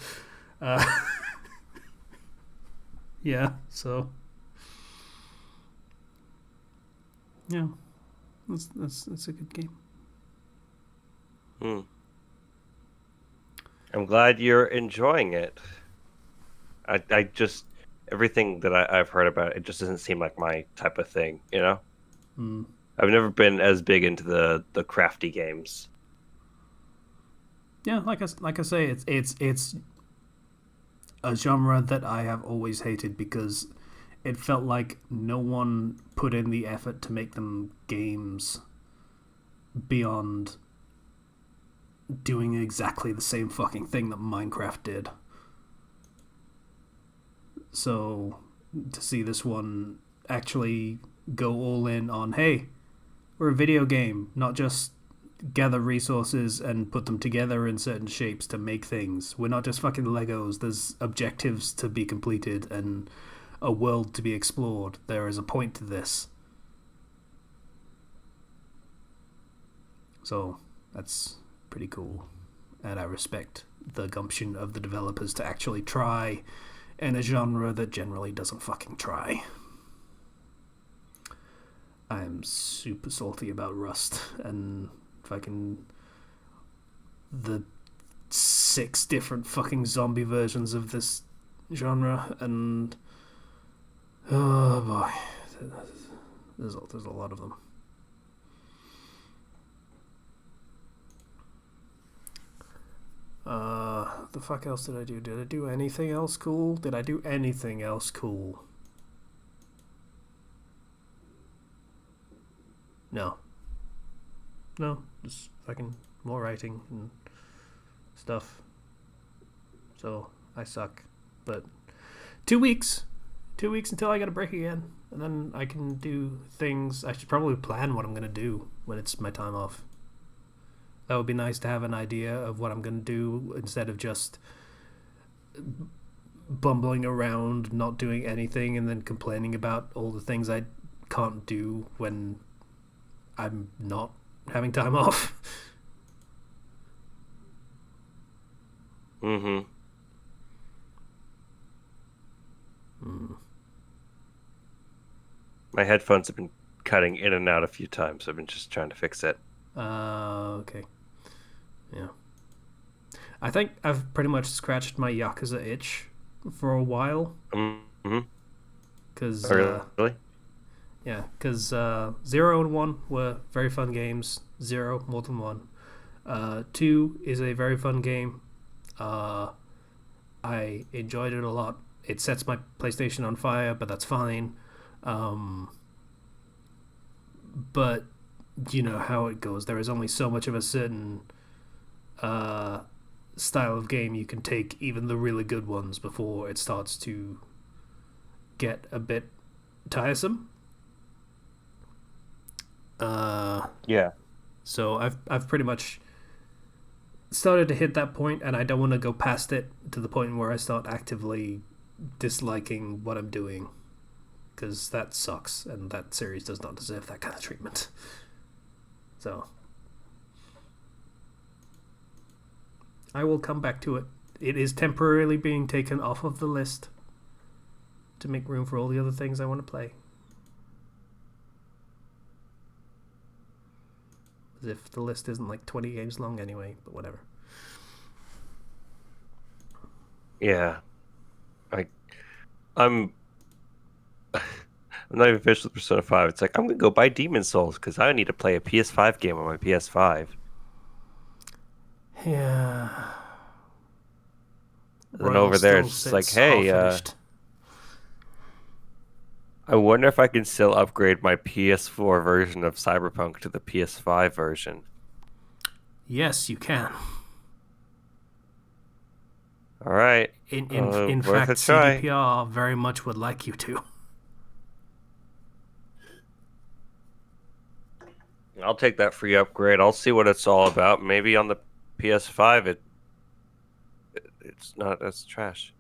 Speaker 1: Yeah, so yeah, that's a good game.
Speaker 2: I'm glad you're enjoying it. I just everything that I've heard about it just doesn't seem like my type of thing, you know? I've never been as big into the crafty games.
Speaker 1: Yeah, like I say, it's a genre that I have always hated because it felt like no one put in the effort to make them games beyond doing exactly the same fucking thing that Minecraft did. So to see this one actually go all in on, hey, we're a video game, not just gather resources and put them together in certain shapes to make things. We're not just fucking Legos. There's objectives to be completed and a world to be explored. There is a point to this. So that's pretty cool. And I respect the gumption of the developers to actually try in a genre that generally doesn't fucking try. I'm super salty about Rust and fucking the 6 different fucking zombie versions of this genre, and oh boy, there's a lot of them. The fuck else did I do? Did I do anything else cool? Did I do anything else cool? No, just fucking more writing and stuff. So I suck. But 2 weeks until I get a break again, and then I can do things. I should probably plan what I'm gonna do when it's my time off. That would be nice to have an idea of what I'm gonna do instead of just bumbling around, not doing anything, and then complaining about all the things I can't do when I'm not having time off.
Speaker 2: My headphones have been cutting in and out a few times. I've been just trying to fix it.
Speaker 1: Okay. Yeah. I think I've pretty much scratched my Yakuza itch for a while. Because
Speaker 2: really?
Speaker 1: Yeah, because 0 and 1 were very fun games. 0, more than 1. 2 is a very fun game. I enjoyed it a lot. It sets my PlayStation on fire, but that's fine. But you know how it goes. There is only so much of a certain style of game you can take, even the really good ones, before it starts to get a bit tiresome.
Speaker 2: Yeah.
Speaker 1: So I've pretty much started to hit that point, and I don't want to go past it to the point where I start actively disliking what I'm doing, because that sucks, and that series does not deserve that kind of treatment. So I will come back to it. It is temporarily being taken off of the list to make room for all the other things I want to play. As if the list isn't like 20 games long anyway, but whatever.
Speaker 2: Yeah. I'm not even finished with Persona 5. It's like, I'm going to go buy Demon Souls because I need to play a PS5 game on my PS5.
Speaker 1: Yeah.
Speaker 2: And then
Speaker 1: Royal
Speaker 2: over there,
Speaker 1: still
Speaker 2: it's just like,
Speaker 1: sits half
Speaker 2: hey,
Speaker 1: finished.
Speaker 2: I wonder if I can still upgrade my PS4 version of Cyberpunk to the PS5 version.
Speaker 1: Yes, you can.
Speaker 2: All right,
Speaker 1: In
Speaker 2: worth a
Speaker 1: fact,
Speaker 2: try.
Speaker 1: CDPR very much would like you to.
Speaker 2: I'll take that free upgrade. I'll see what it's all about. Maybe on the PS5, it's not as trash.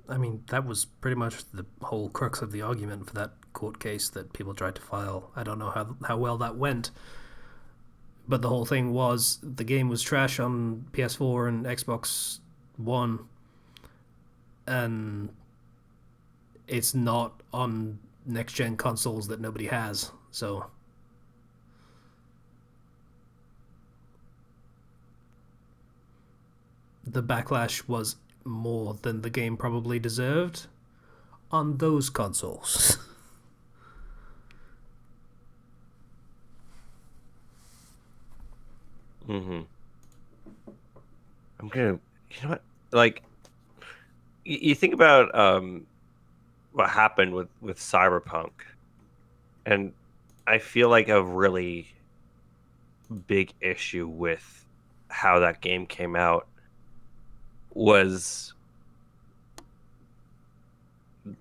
Speaker 1: I mean, that was pretty much the whole crux of the argument for that court case that people tried to file. I don't know how well that went, but the whole thing was the game was trash on PS4 and Xbox One, and it's not on next gen consoles that nobody has. So the backlash was more than the game probably deserved on those consoles.
Speaker 2: Mm-hmm. I'm gonna, you know what? Like, you think about what happened with Cyberpunk, and I feel like a really big issue with how that game came out was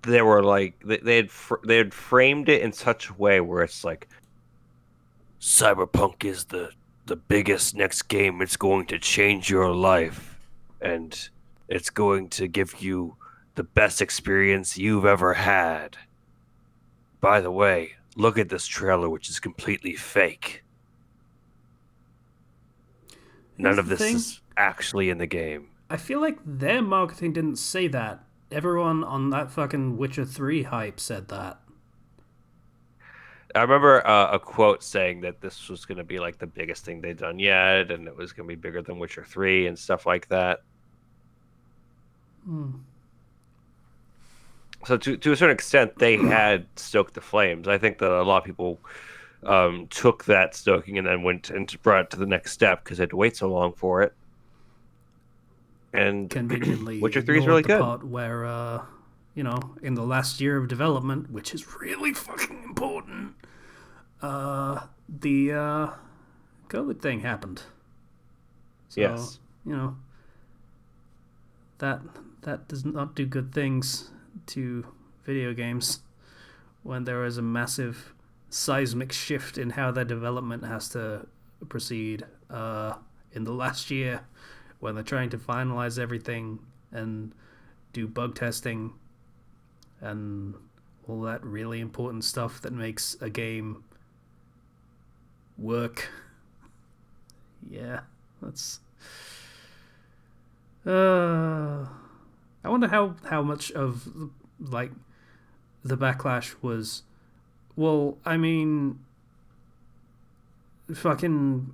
Speaker 2: they were like they had framed it in such a way where it's like Cyberpunk is the biggest next game. It's going to change your life, and it's going to give you the best experience you've ever had. By the way, look at this trailer, which is completely fake.
Speaker 1: Here's
Speaker 2: None of
Speaker 1: the
Speaker 2: this
Speaker 1: thing.
Speaker 2: is actually in the game.
Speaker 1: I feel like their marketing didn't say that. Everyone on that fucking Witcher 3 hype said that.
Speaker 2: I remember a quote saying that this was going to be like the biggest thing they'd done yet, and it was going to be bigger than Witcher 3 and stuff like that.
Speaker 1: Hmm.
Speaker 2: So to a certain extent, they had stoked the flames. I think that a lot of people took that stoking and then went and brought it to the next step because they had to wait so long for it. And
Speaker 1: Conveniently
Speaker 2: Witcher 3 is really
Speaker 1: ignored the
Speaker 2: good.
Speaker 1: part where, in the last year of development, which is really fucking important, the COVID thing happened. So,
Speaker 2: Yes.
Speaker 1: you know, that that does not do good things to video games when there is a massive seismic shift in how their development has to proceed in the last year when they're trying to finalize everything and do bug testing and all that really important stuff that makes a game work. Yeah, that's I wonder how much of like the backlash was. Well, I mean, fucking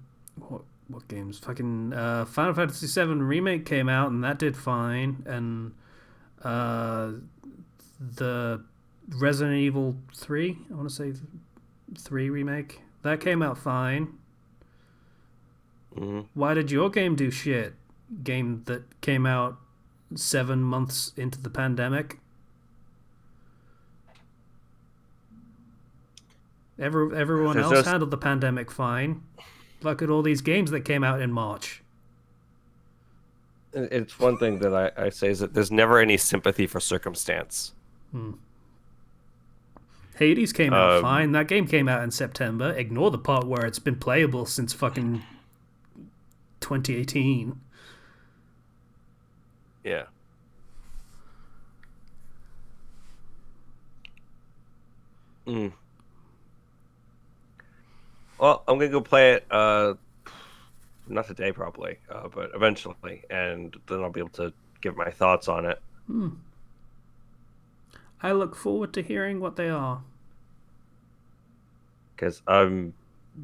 Speaker 1: what games? Fucking Final Fantasy VII remake came out and that did fine, and the Resident Evil 3, I want to say 3 remake, that came out fine.
Speaker 2: Mm-hmm.
Speaker 1: Why did your game do shit? Game that came out 7 months into the pandemic. Everyone
Speaker 2: There's
Speaker 1: else
Speaker 2: no.
Speaker 1: handled the pandemic fine. Look at all these games that came out in March.
Speaker 2: It's one thing that I say is that there's never any sympathy for circumstance.
Speaker 1: Hmm. Hades came out
Speaker 2: Um,
Speaker 1: fine. That game came out in September. Ignore the part where it's been playable since fucking 2018.
Speaker 2: yeah. Mm. Well, I'm gonna go play it. Not today, probably, but eventually, and then I'll be able to give my thoughts on it.
Speaker 1: Hmm. I look forward to hearing what they are.
Speaker 2: Because I'm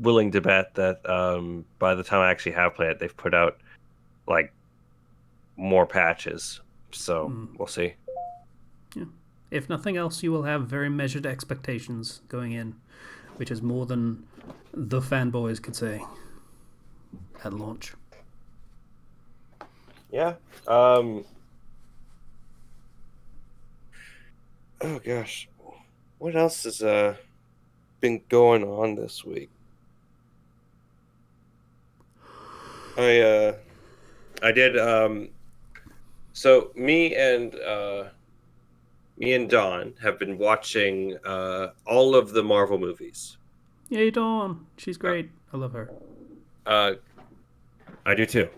Speaker 2: willing to bet that by the time I actually have played it, they've put out like more patches. So
Speaker 1: Hmm.
Speaker 2: we'll see.
Speaker 1: Yeah. If nothing else, you will have very measured expectations going in, which is more than the fanboys could say. at launch.
Speaker 2: Yeah. Oh gosh, what else has been going on this week? I did so me and Dawn have been watching all of the Marvel movies.
Speaker 1: Yay, Dawn! She's
Speaker 2: Uh,
Speaker 1: great. I love her.
Speaker 2: uh I do too.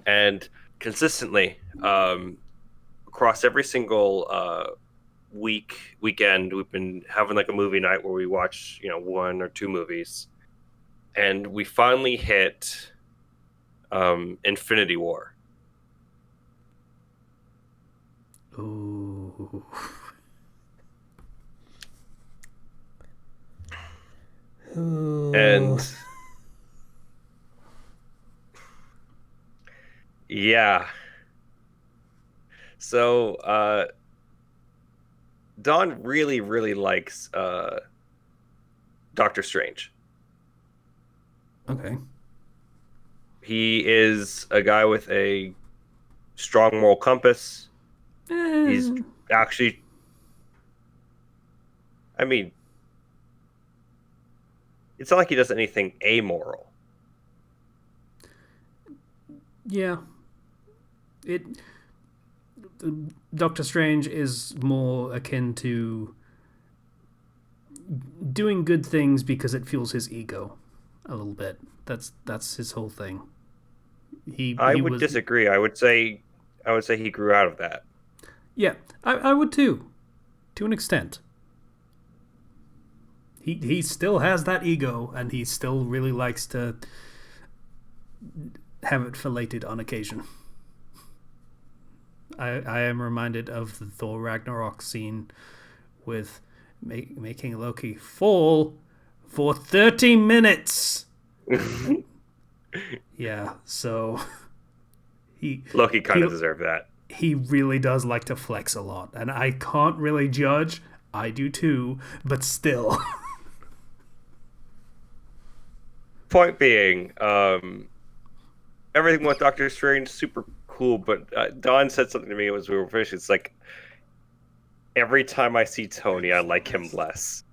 Speaker 2: And consistently, across every single weekend, we've been having like a movie night where we watch, one or two movies. And we finally hit Infinity War.
Speaker 1: Ooh.
Speaker 2: And yeah. So Don really, really likes Doctor Strange.
Speaker 1: Okay.
Speaker 2: He is a guy with a strong moral compass. He's actually, I mean, it's not like he does anything amoral.
Speaker 1: Yeah. It. Doctor Strange is more akin to doing good things because it fuels his ego a little bit. That's his whole thing.
Speaker 2: I
Speaker 1: He
Speaker 2: would
Speaker 1: was.
Speaker 2: disagree. I would say he grew out of that.
Speaker 1: Yeah, I would too, to an extent. He still has that ego, and he still really likes to have it filleted on occasion. I am reminded of the Thor Ragnarok scene with making Loki fall for 30 minutes. Yeah, so
Speaker 2: Loki kind of deserved that.
Speaker 1: he really does like to flex a lot, and I can't really judge. I do too, but still.
Speaker 2: Point being, everything with Doctor Strange super cool, but Don said something to me as we were finishing. It's like every time I see Tony, I like him less,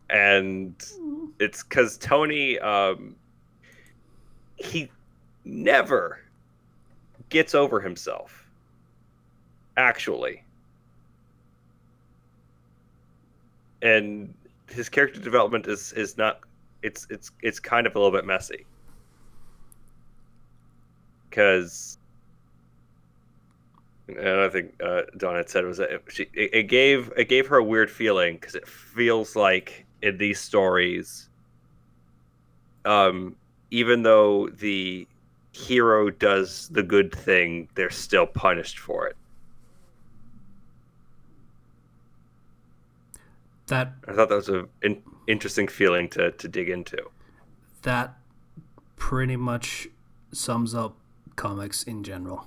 Speaker 2: and it's because Tony, he never gets over himself. Actually, and his character development is not. It's kind of a little bit messy because, and I think Dawn had said was that it gave her a weird feeling because it feels like in these stories, even though the hero does the good thing, they're still punished for it.
Speaker 1: That
Speaker 2: I thought that was an interesting feeling to dig into.
Speaker 1: that pretty much sums up comics in general.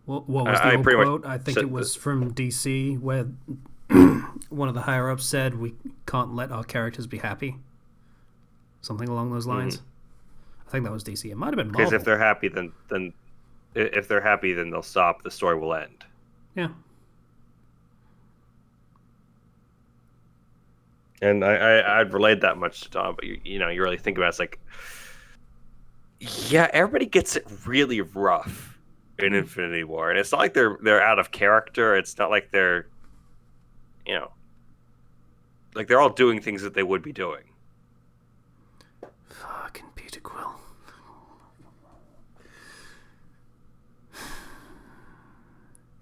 Speaker 1: What was the old quote? I think it was from DC, where one of the higher ups said, "We can't let our characters be happy." Something along those lines. I think that was DC. It might have been Marvel.
Speaker 2: Because if they're happy, then they'll stop. The story will end.
Speaker 1: Yeah.
Speaker 2: And I'd relate that much to Tom, but you really think about it, it's like, yeah, everybody gets it really rough in Infinity War, and it's not like they're out of character. It's not like they're, like they're all doing things that they would be doing.
Speaker 1: Fucking Peter Quill.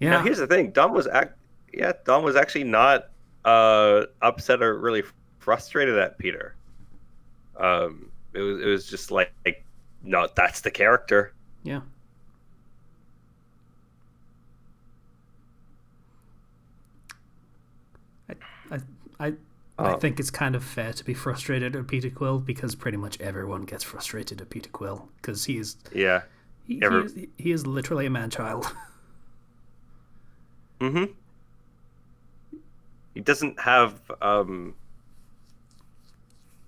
Speaker 1: Yeah.
Speaker 2: Now here's the thing: Dom was actually not upset or really frustrated at Peter. It was just like no, that's the character.
Speaker 1: Yeah. I think it's kind of fair to be frustrated at Peter Quill because pretty much everyone gets frustrated at Peter Quill because he is he is literally a man-child.
Speaker 2: Mm-hmm. He doesn't have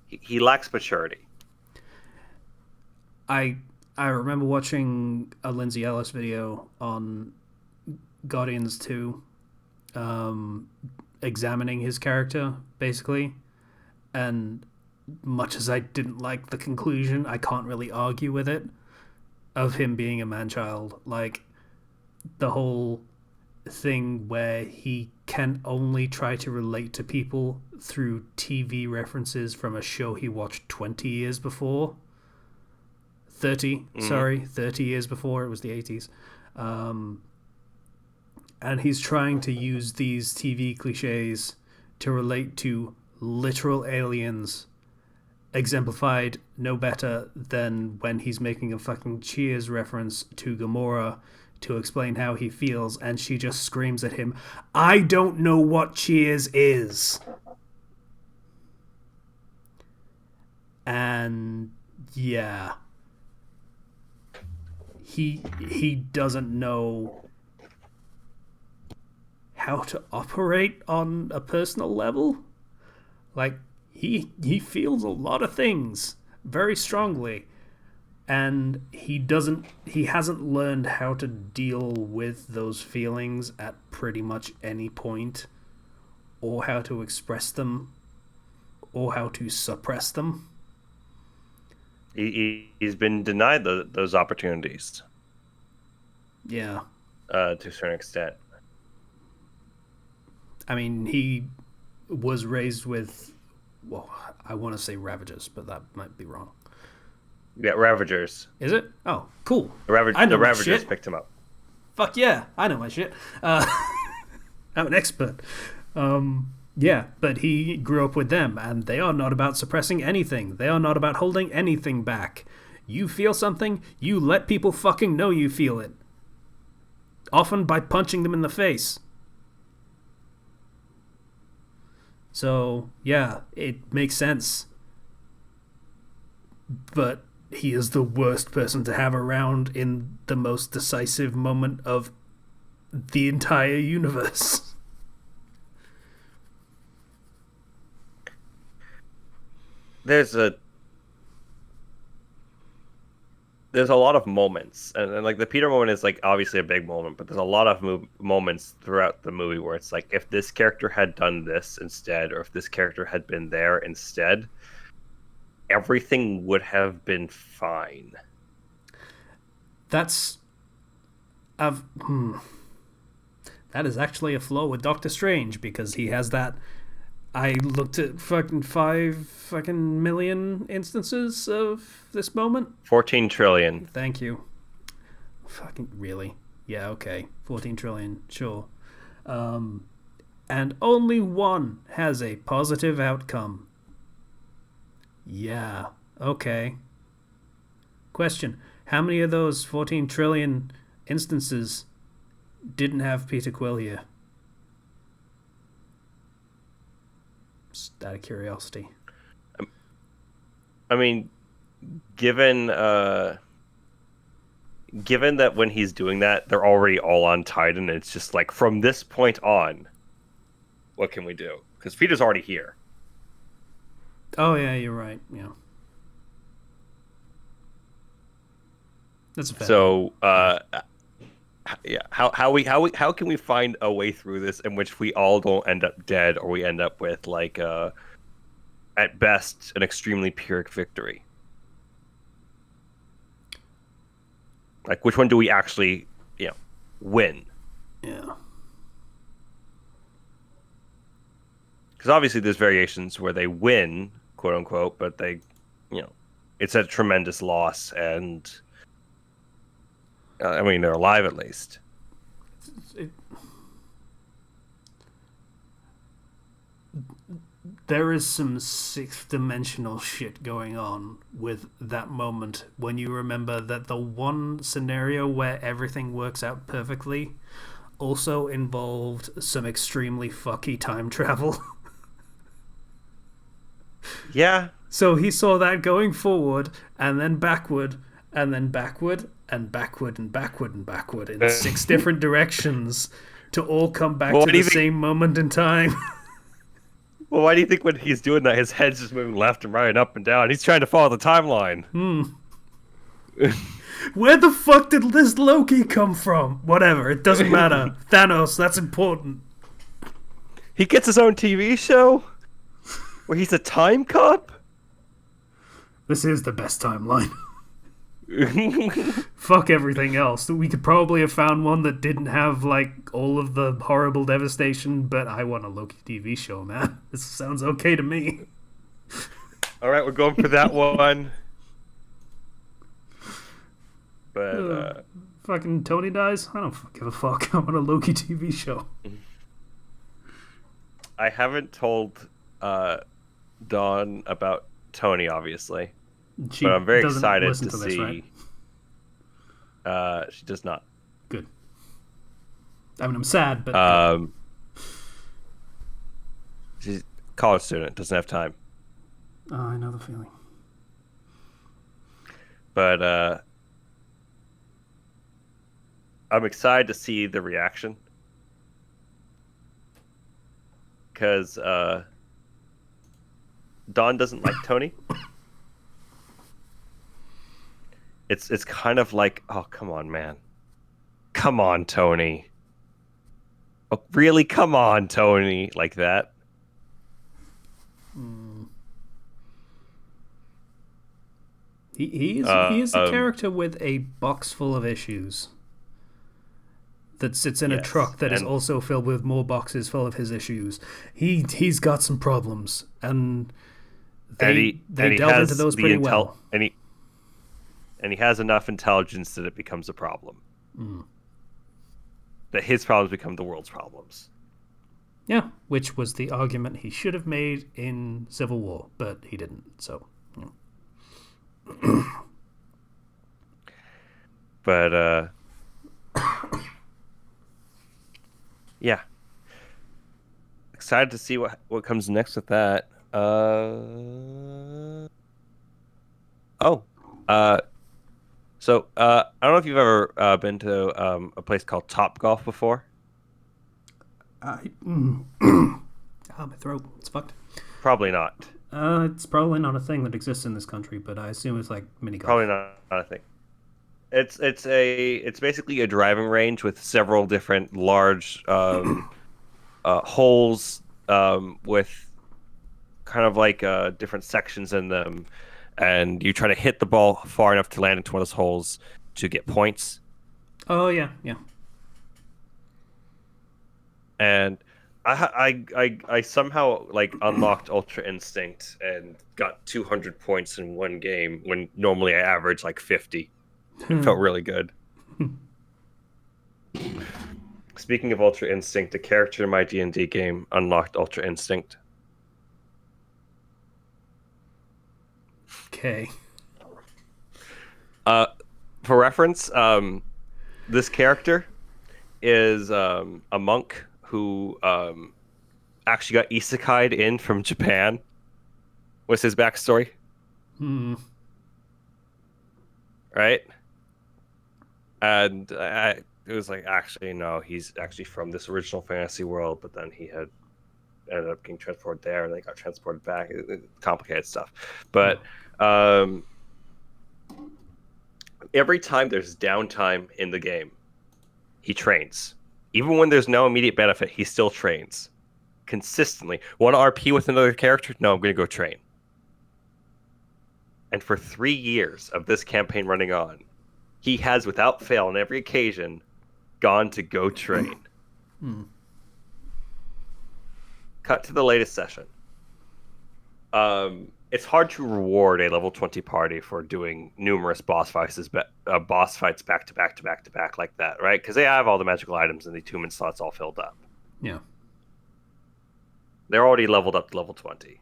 Speaker 2: he lacks maturity.
Speaker 1: I remember watching a Lindsay Ellis video on Guardians 2, examining his character, basically. And much as I didn't like the conclusion, I can't really argue with it, of him being a man-child. Like, the whole thing where he can only try to relate to people through TV references from a show he watched 20 years before. 30 years before. It was the 80s. And he's trying to use these TV cliches to relate to literal aliens, exemplified no better than when he's making a fucking Cheers reference to Gamora to explain how he feels, and she just screams at him, "I don't know what Cheers is." And yeah, he doesn't know how to operate on a personal level. Like, he feels a lot of things very strongly, and he hasn't learned how to deal with those feelings at pretty much any point, or how to express them, or how to suppress them.
Speaker 2: He's been denied those opportunities.
Speaker 1: Yeah.
Speaker 2: To a certain extent.
Speaker 1: I mean, he was raised with, well, I want to say Ravagers, but that might be wrong.
Speaker 2: Yeah, Ravagers.
Speaker 1: Is it? Oh, cool.
Speaker 2: The Ravagers picked him up.
Speaker 1: Fuck yeah, I know my shit. I'm an expert. Yeah, but he grew up with them, and they are not about suppressing anything. They are not about holding anything back. You feel something, you let people fucking know you feel it. Often by punching them in the face. So, yeah, it makes sense. But he is the worst person to have around in the most decisive moment of the entire universe.
Speaker 2: There's a lot of moments, and like the Peter moment is like obviously a big moment, but there's a lot of moments throughout the movie where it's like, if this character had done this instead, or if this character had been there instead, everything would have been fine.
Speaker 1: That is actually a flaw with Doctor Strange, because he has that. I looked at fucking 5 million instances of this moment.
Speaker 2: 14 trillion.
Speaker 1: Thank you. Fucking really? Yeah, okay. 14 trillion, sure. And only one has a positive outcome. Yeah, okay. Question: how many of those 14 trillion instances didn't have Peter Quill here? Just out of curiosity.
Speaker 2: I mean, given that when he's doing that, they're already all on Titan, it's just like, from this point on, what can we do? Because Peter's already here.
Speaker 1: Oh yeah, you're right. Yeah, that's a fact.
Speaker 2: So, yeah, how can we find a way through this in which we all don't end up dead, or we end up with like at best an extremely Pyrrhic victory? Like, which one do we actually, win?
Speaker 1: Yeah.
Speaker 2: Because obviously there's variations where they win, quote unquote, but they, it's a tremendous loss, and I mean, they're alive at least.
Speaker 1: There is some sixth dimensional shit going on with that moment, when you remember that the one scenario where everything works out perfectly also involved some extremely fucky time travel.
Speaker 2: Yeah.
Speaker 1: So he saw that going forward, and then backward, and then backward, and backward, and backward, and backward in 6 different directions to all come back to the same moment in time.
Speaker 2: Well, why do you think when he's doing that, his head's just moving left and right and up and down? He's trying to follow the timeline.
Speaker 1: Where the fuck did this Loki come from? Whatever, it doesn't matter. Thanos, that's important.
Speaker 2: He gets his own TV show where he's a time cop?
Speaker 1: This is the best timeline. Fuck everything else. We could probably have found one that didn't have, like, all of the horrible devastation, but I want a Loki TV show, man. This sounds okay to me.
Speaker 2: Alright, we're going for that one. But,
Speaker 1: fucking Tony dies? I don't give a fuck. I want a Loki TV show.
Speaker 2: I haven't told Dawn about Tony, obviously. But I'm very excited to see. This, right? She does not.
Speaker 1: Good. I mean, I'm sad, but
Speaker 2: she's a college student, doesn't have time.
Speaker 1: Oh, I know the feeling.
Speaker 2: But I'm excited to see the reaction because Dawn doesn't like Tony. It's kind of like, oh, come on, man. Come on, Tony. Oh, really? Come on, Tony. Like that.
Speaker 1: He is a character with a box full of issues that sits in a truck that is also filled with more boxes full of his issues. He's got some problems, and they delve into those pretty well.
Speaker 2: And he has enough intelligence that it becomes a problem. That his problems become the world's problems.
Speaker 1: Yeah, which was the argument he should have made in Civil War, but he didn't, so... Yeah.
Speaker 2: But, yeah. Excited to see what comes next with that. So, I don't know if you've ever been to a place called Topgolf before.
Speaker 1: My throat. It's fucked.
Speaker 2: Probably not.
Speaker 1: It's probably not a thing that exists in this country, but I assume it's like mini golf.
Speaker 2: Probably not a thing. It's basically a driving range with several different large holes with kind of like different sections in them. And you try to hit the ball far enough to land into one of those holes to get points.
Speaker 1: Oh yeah.
Speaker 2: And I somehow like unlocked Ultra Instinct and got 200 points in one game when normally I average like 50. It felt really good. Speaking of Ultra Instinct, a character in my D&D game unlocked Ultra Instinct.
Speaker 1: Okay.
Speaker 2: For reference, this character is a monk who actually got isekai'd in from Japan. What's his backstory? Right? And it was like, actually, no, he's actually from this original fantasy world, but then he had ended up getting transported there, and they got transported back. Complicated stuff. But every time there's downtime in the game, he trains. Even when there's no immediate benefit, he still trains. Consistently. Want to RP with another character? No, I'm going to go train. And for 3 years of this campaign running on, he has, without fail, on every occasion, gone to go train. Cut to the latest session. It's hard to reward a level 20 party for doing numerous boss fights back to back like that, right? Because they have all the magical items and the attunement slots all filled up.
Speaker 1: Yeah.
Speaker 2: They're already leveled up to level 20.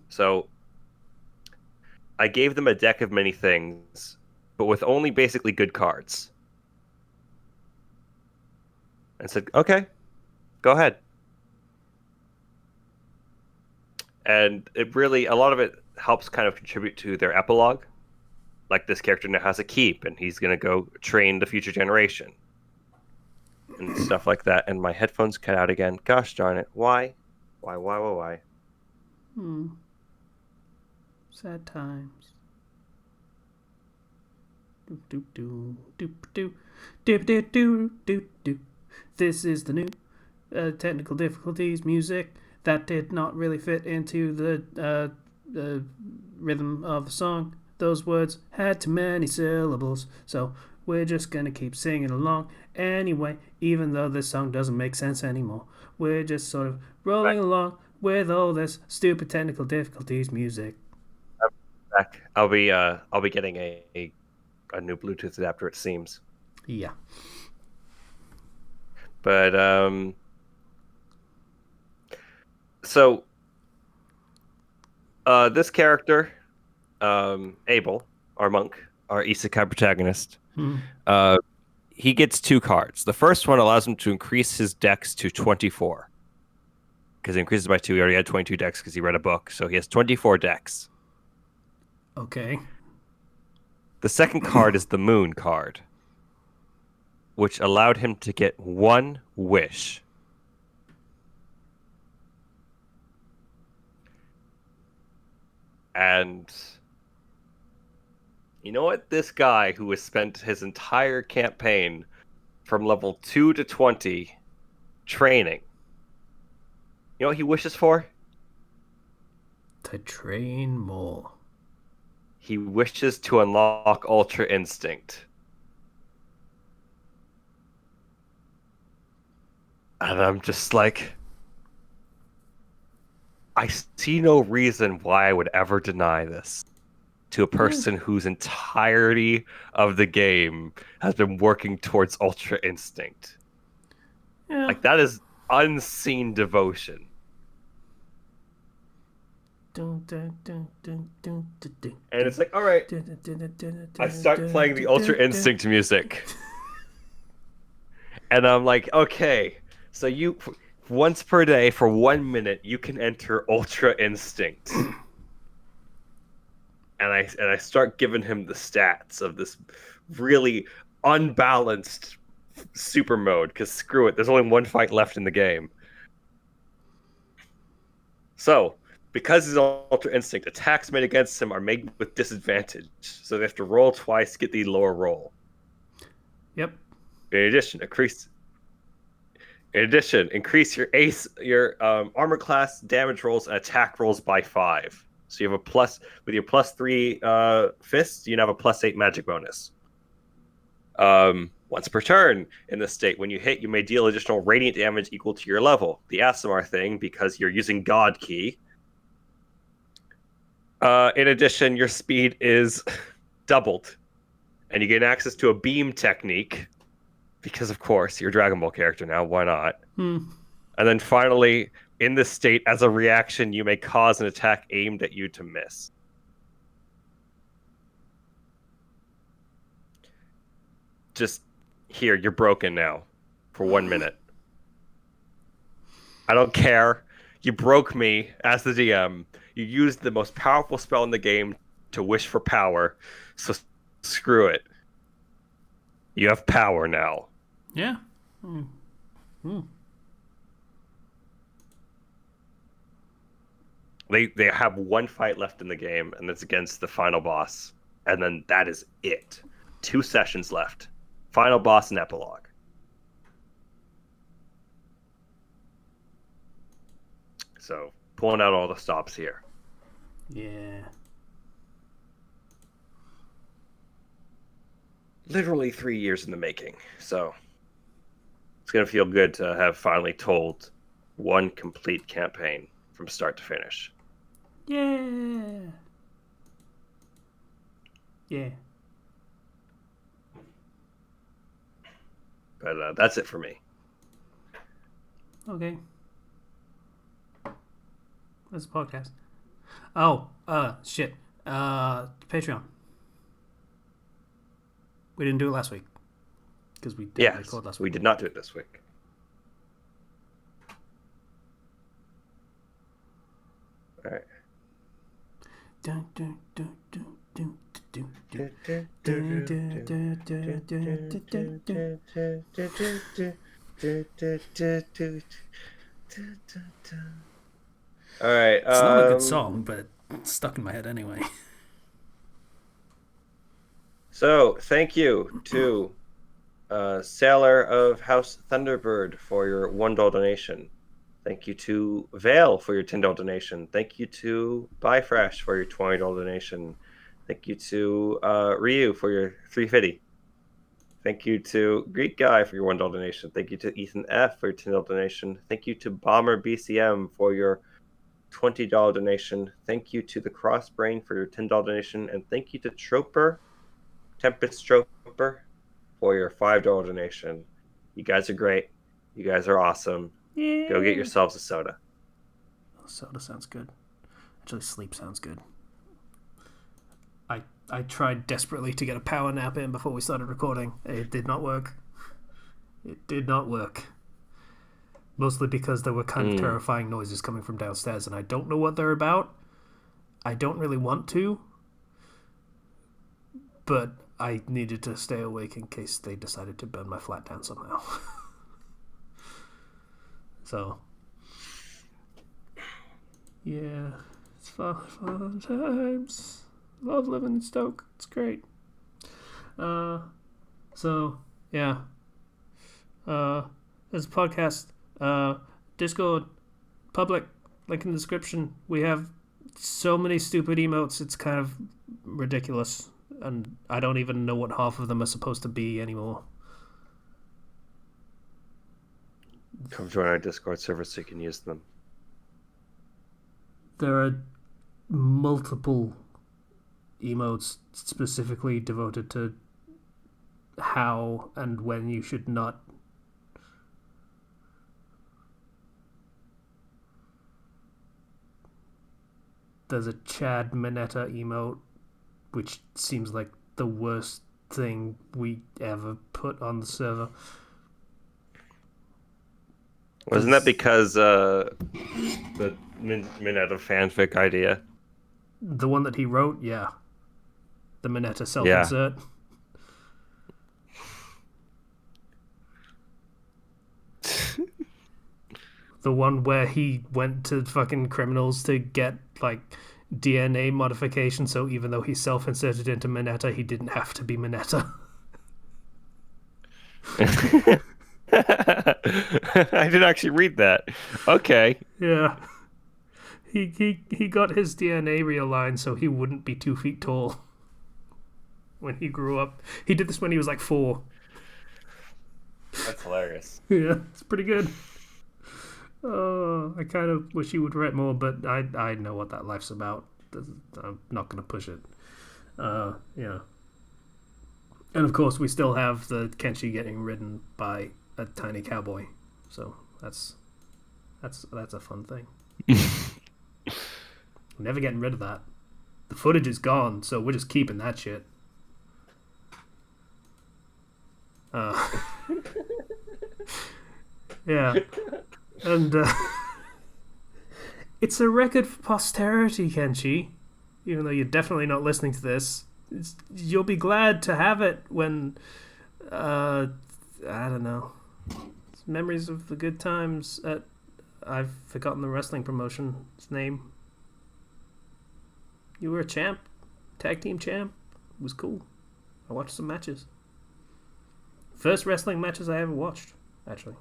Speaker 2: So I gave them a deck of many things, but with only basically good cards. And said, okay, go ahead. And it really, a lot of it helps kind of contribute to their epilogue. Like, this character now has a keep, and he's going to go train the future generation. And stuff like that. And my headphones cut out again. Gosh darn it. Why? Why?
Speaker 1: Sad times. Doop doop doop doop doop doop doop doop doop. This is the new technical difficulties music that did not really fit into the rhythm of the song. Those words had too many syllables, so we're just gonna keep singing along anyway, even though this song doesn't make sense anymore. We're just sort of rolling along with all this stupid technical difficulties music.
Speaker 2: Back. I'll be getting a new Bluetooth adapter, it seems.
Speaker 1: Yeah.
Speaker 2: But so this character, Abel, our monk, our isekai protagonist, he gets 2 cards. The first one allows him to increase his dex to 24. Because he increases by 2. He already had 22 dex because he read a book, so he has 24 dex.
Speaker 1: Okay.
Speaker 2: The second card is the Moon card, which allowed him to get 1 wish. And you know what? This guy who has spent his entire campaign from level 2 to 20 training, you know what he wishes for?
Speaker 1: To train more.
Speaker 2: He wishes to unlock Ultra Instinct. And I'm just like, I see no reason why I would ever deny this to a person whose entirety of the game has been working towards Ultra Instinct.
Speaker 1: Yeah.
Speaker 2: Like, that is unseen devotion. And it's like, all right, I start playing the Ultra Instinct music. And I'm like, okay, so you, once per day for 1 minute, you can enter Ultra Instinct. And I start giving him the stats of this really unbalanced super mode, because screw it, there's only 1 fight left in the game. So, because his Ultra Instinct, attacks made against him are made with disadvantage, so they have to roll twice to get the lower roll.
Speaker 1: Yep.
Speaker 2: In addition, increase your armor class, damage rolls, and attack rolls by 5. So you have a plus with your +3 fists. You now have a +8 magic bonus. Once per turn in this state, when you hit, you may deal additional radiant damage equal to your level. The Asimar thing, because you're using God Key. In addition, your speed is doubled, and you gain access to a beam technique, because of course you're a Dragon Ball character now. Why not? And then finally, in this state, as a reaction, you may cause an attack aimed at you to miss. Just here, you're broken now for 1 minute. I don't care. You broke me as the DM. You used the most powerful spell in the game to wish for power, so screw it. You have power now.
Speaker 1: Yeah.
Speaker 2: They have 1 fight left in the game, and it's against the final boss. And then that is it. 2 sessions left. Final boss and epilogue. So, pulling out all the stops here.
Speaker 1: Yeah.
Speaker 2: Literally 3 years in the making. So, it's going to feel good to have finally told 1 complete campaign from start to finish.
Speaker 1: Yeah. Yeah.
Speaker 2: But that's it for me.
Speaker 1: Okay. That's a podcast. Oh, shit. Patreon. We didn't do it last week. Because we didn't record last week.
Speaker 2: We did not do it this week. All right.
Speaker 1: Dun, dun, dun, dun, dun, dun, dun, dun.
Speaker 2: All right.
Speaker 1: It's not a good song, but it's stuck in my head anyway.
Speaker 2: So thank you to Sailor of House Thunderbird for your $1 donation. Thank you to Vale for your $10 donation. Thank you to Bifresh for your $20 donation. Thank you to Ryu for your $3.50. Thank you to Greek Guy for your $1 donation. Thank you to Ethan F for your $10 donation. Thank you to Bomber BCM for your $20 donation. Thank you to the Crossbrain for your $10 donation. And thank you to Tempest Troper for your $5 donation. You guys are great. You guys are awesome.
Speaker 1: Yeah.
Speaker 2: Go get yourselves a soda.
Speaker 1: Soda sounds good. Actually, sleep sounds good. I tried desperately to get a power nap in before we started recording. It did not work. It did not work. Mostly because there were kind of terrifying noises coming from downstairs, and I don't know what they're about. I don't really want to, but I needed to stay awake in case they decided to burn my flat down somehow. So, yeah, it's fun times. Love living in Stoke. It's great. So, yeah. There's a podcast. Discord. Public. Link in the description. We have so many stupid emotes. It's kind of ridiculous. And I don't even know what half of them are supposed to be anymore.
Speaker 2: Come join our Discord server so you can use them.
Speaker 1: There are multiple emotes specifically devoted to how and when you should not. There's a Chad Minetta emote, which seems like the worst thing we ever put on the server.
Speaker 2: Wasn't that because the Minetta fanfic idea?
Speaker 1: The one that he wrote, yeah. The Minetta self-insert. Yeah. The one where he went to fucking criminals to get, like, DNA modification, so even though he self-inserted into Minetta, he didn't have to be Minetta.
Speaker 2: I didn't actually read that. Okay.
Speaker 1: Yeah. He got his DNA realigned so he wouldn't be 2 feet tall when he grew up. He did this when he was like 4.
Speaker 2: That's hilarious.
Speaker 1: Yeah, it's pretty good. I kind of wish he would write more, but I know what that life's about. I'm not going to push it. Yeah. And of course, we still have the Kenshi getting ridden by a tiny cowboy. So that's a fun thing. We're never getting rid of that. The footage is gone, so we're just keeping that shit. Yeah. And it's a record for posterity, Kenshi. Even though you're definitely not listening to this, you'll be glad to have it when I don't know. It's memories of the good times at I've forgotten the wrestling promotion's name. You were a champ, tag team champ. It was cool. I watched some matches. First wrestling matches I ever watched, actually.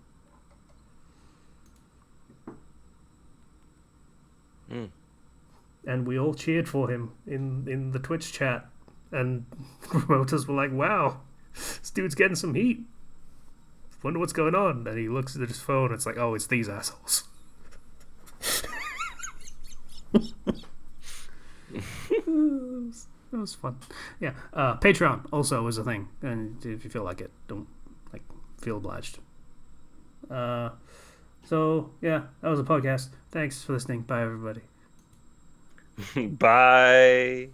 Speaker 1: And we all cheered for him in the Twitch chat, and promoters were like, "Wow, this dude's getting some heat. Wonder what's going on." And he looks at his phone. It's like, "Oh, it's these assholes." That was fun. Yeah, Patreon also is a thing, and if you feel like it, don't feel obliged. So yeah, that was a podcast. Thanks for listening. Bye, everybody.
Speaker 2: Bye.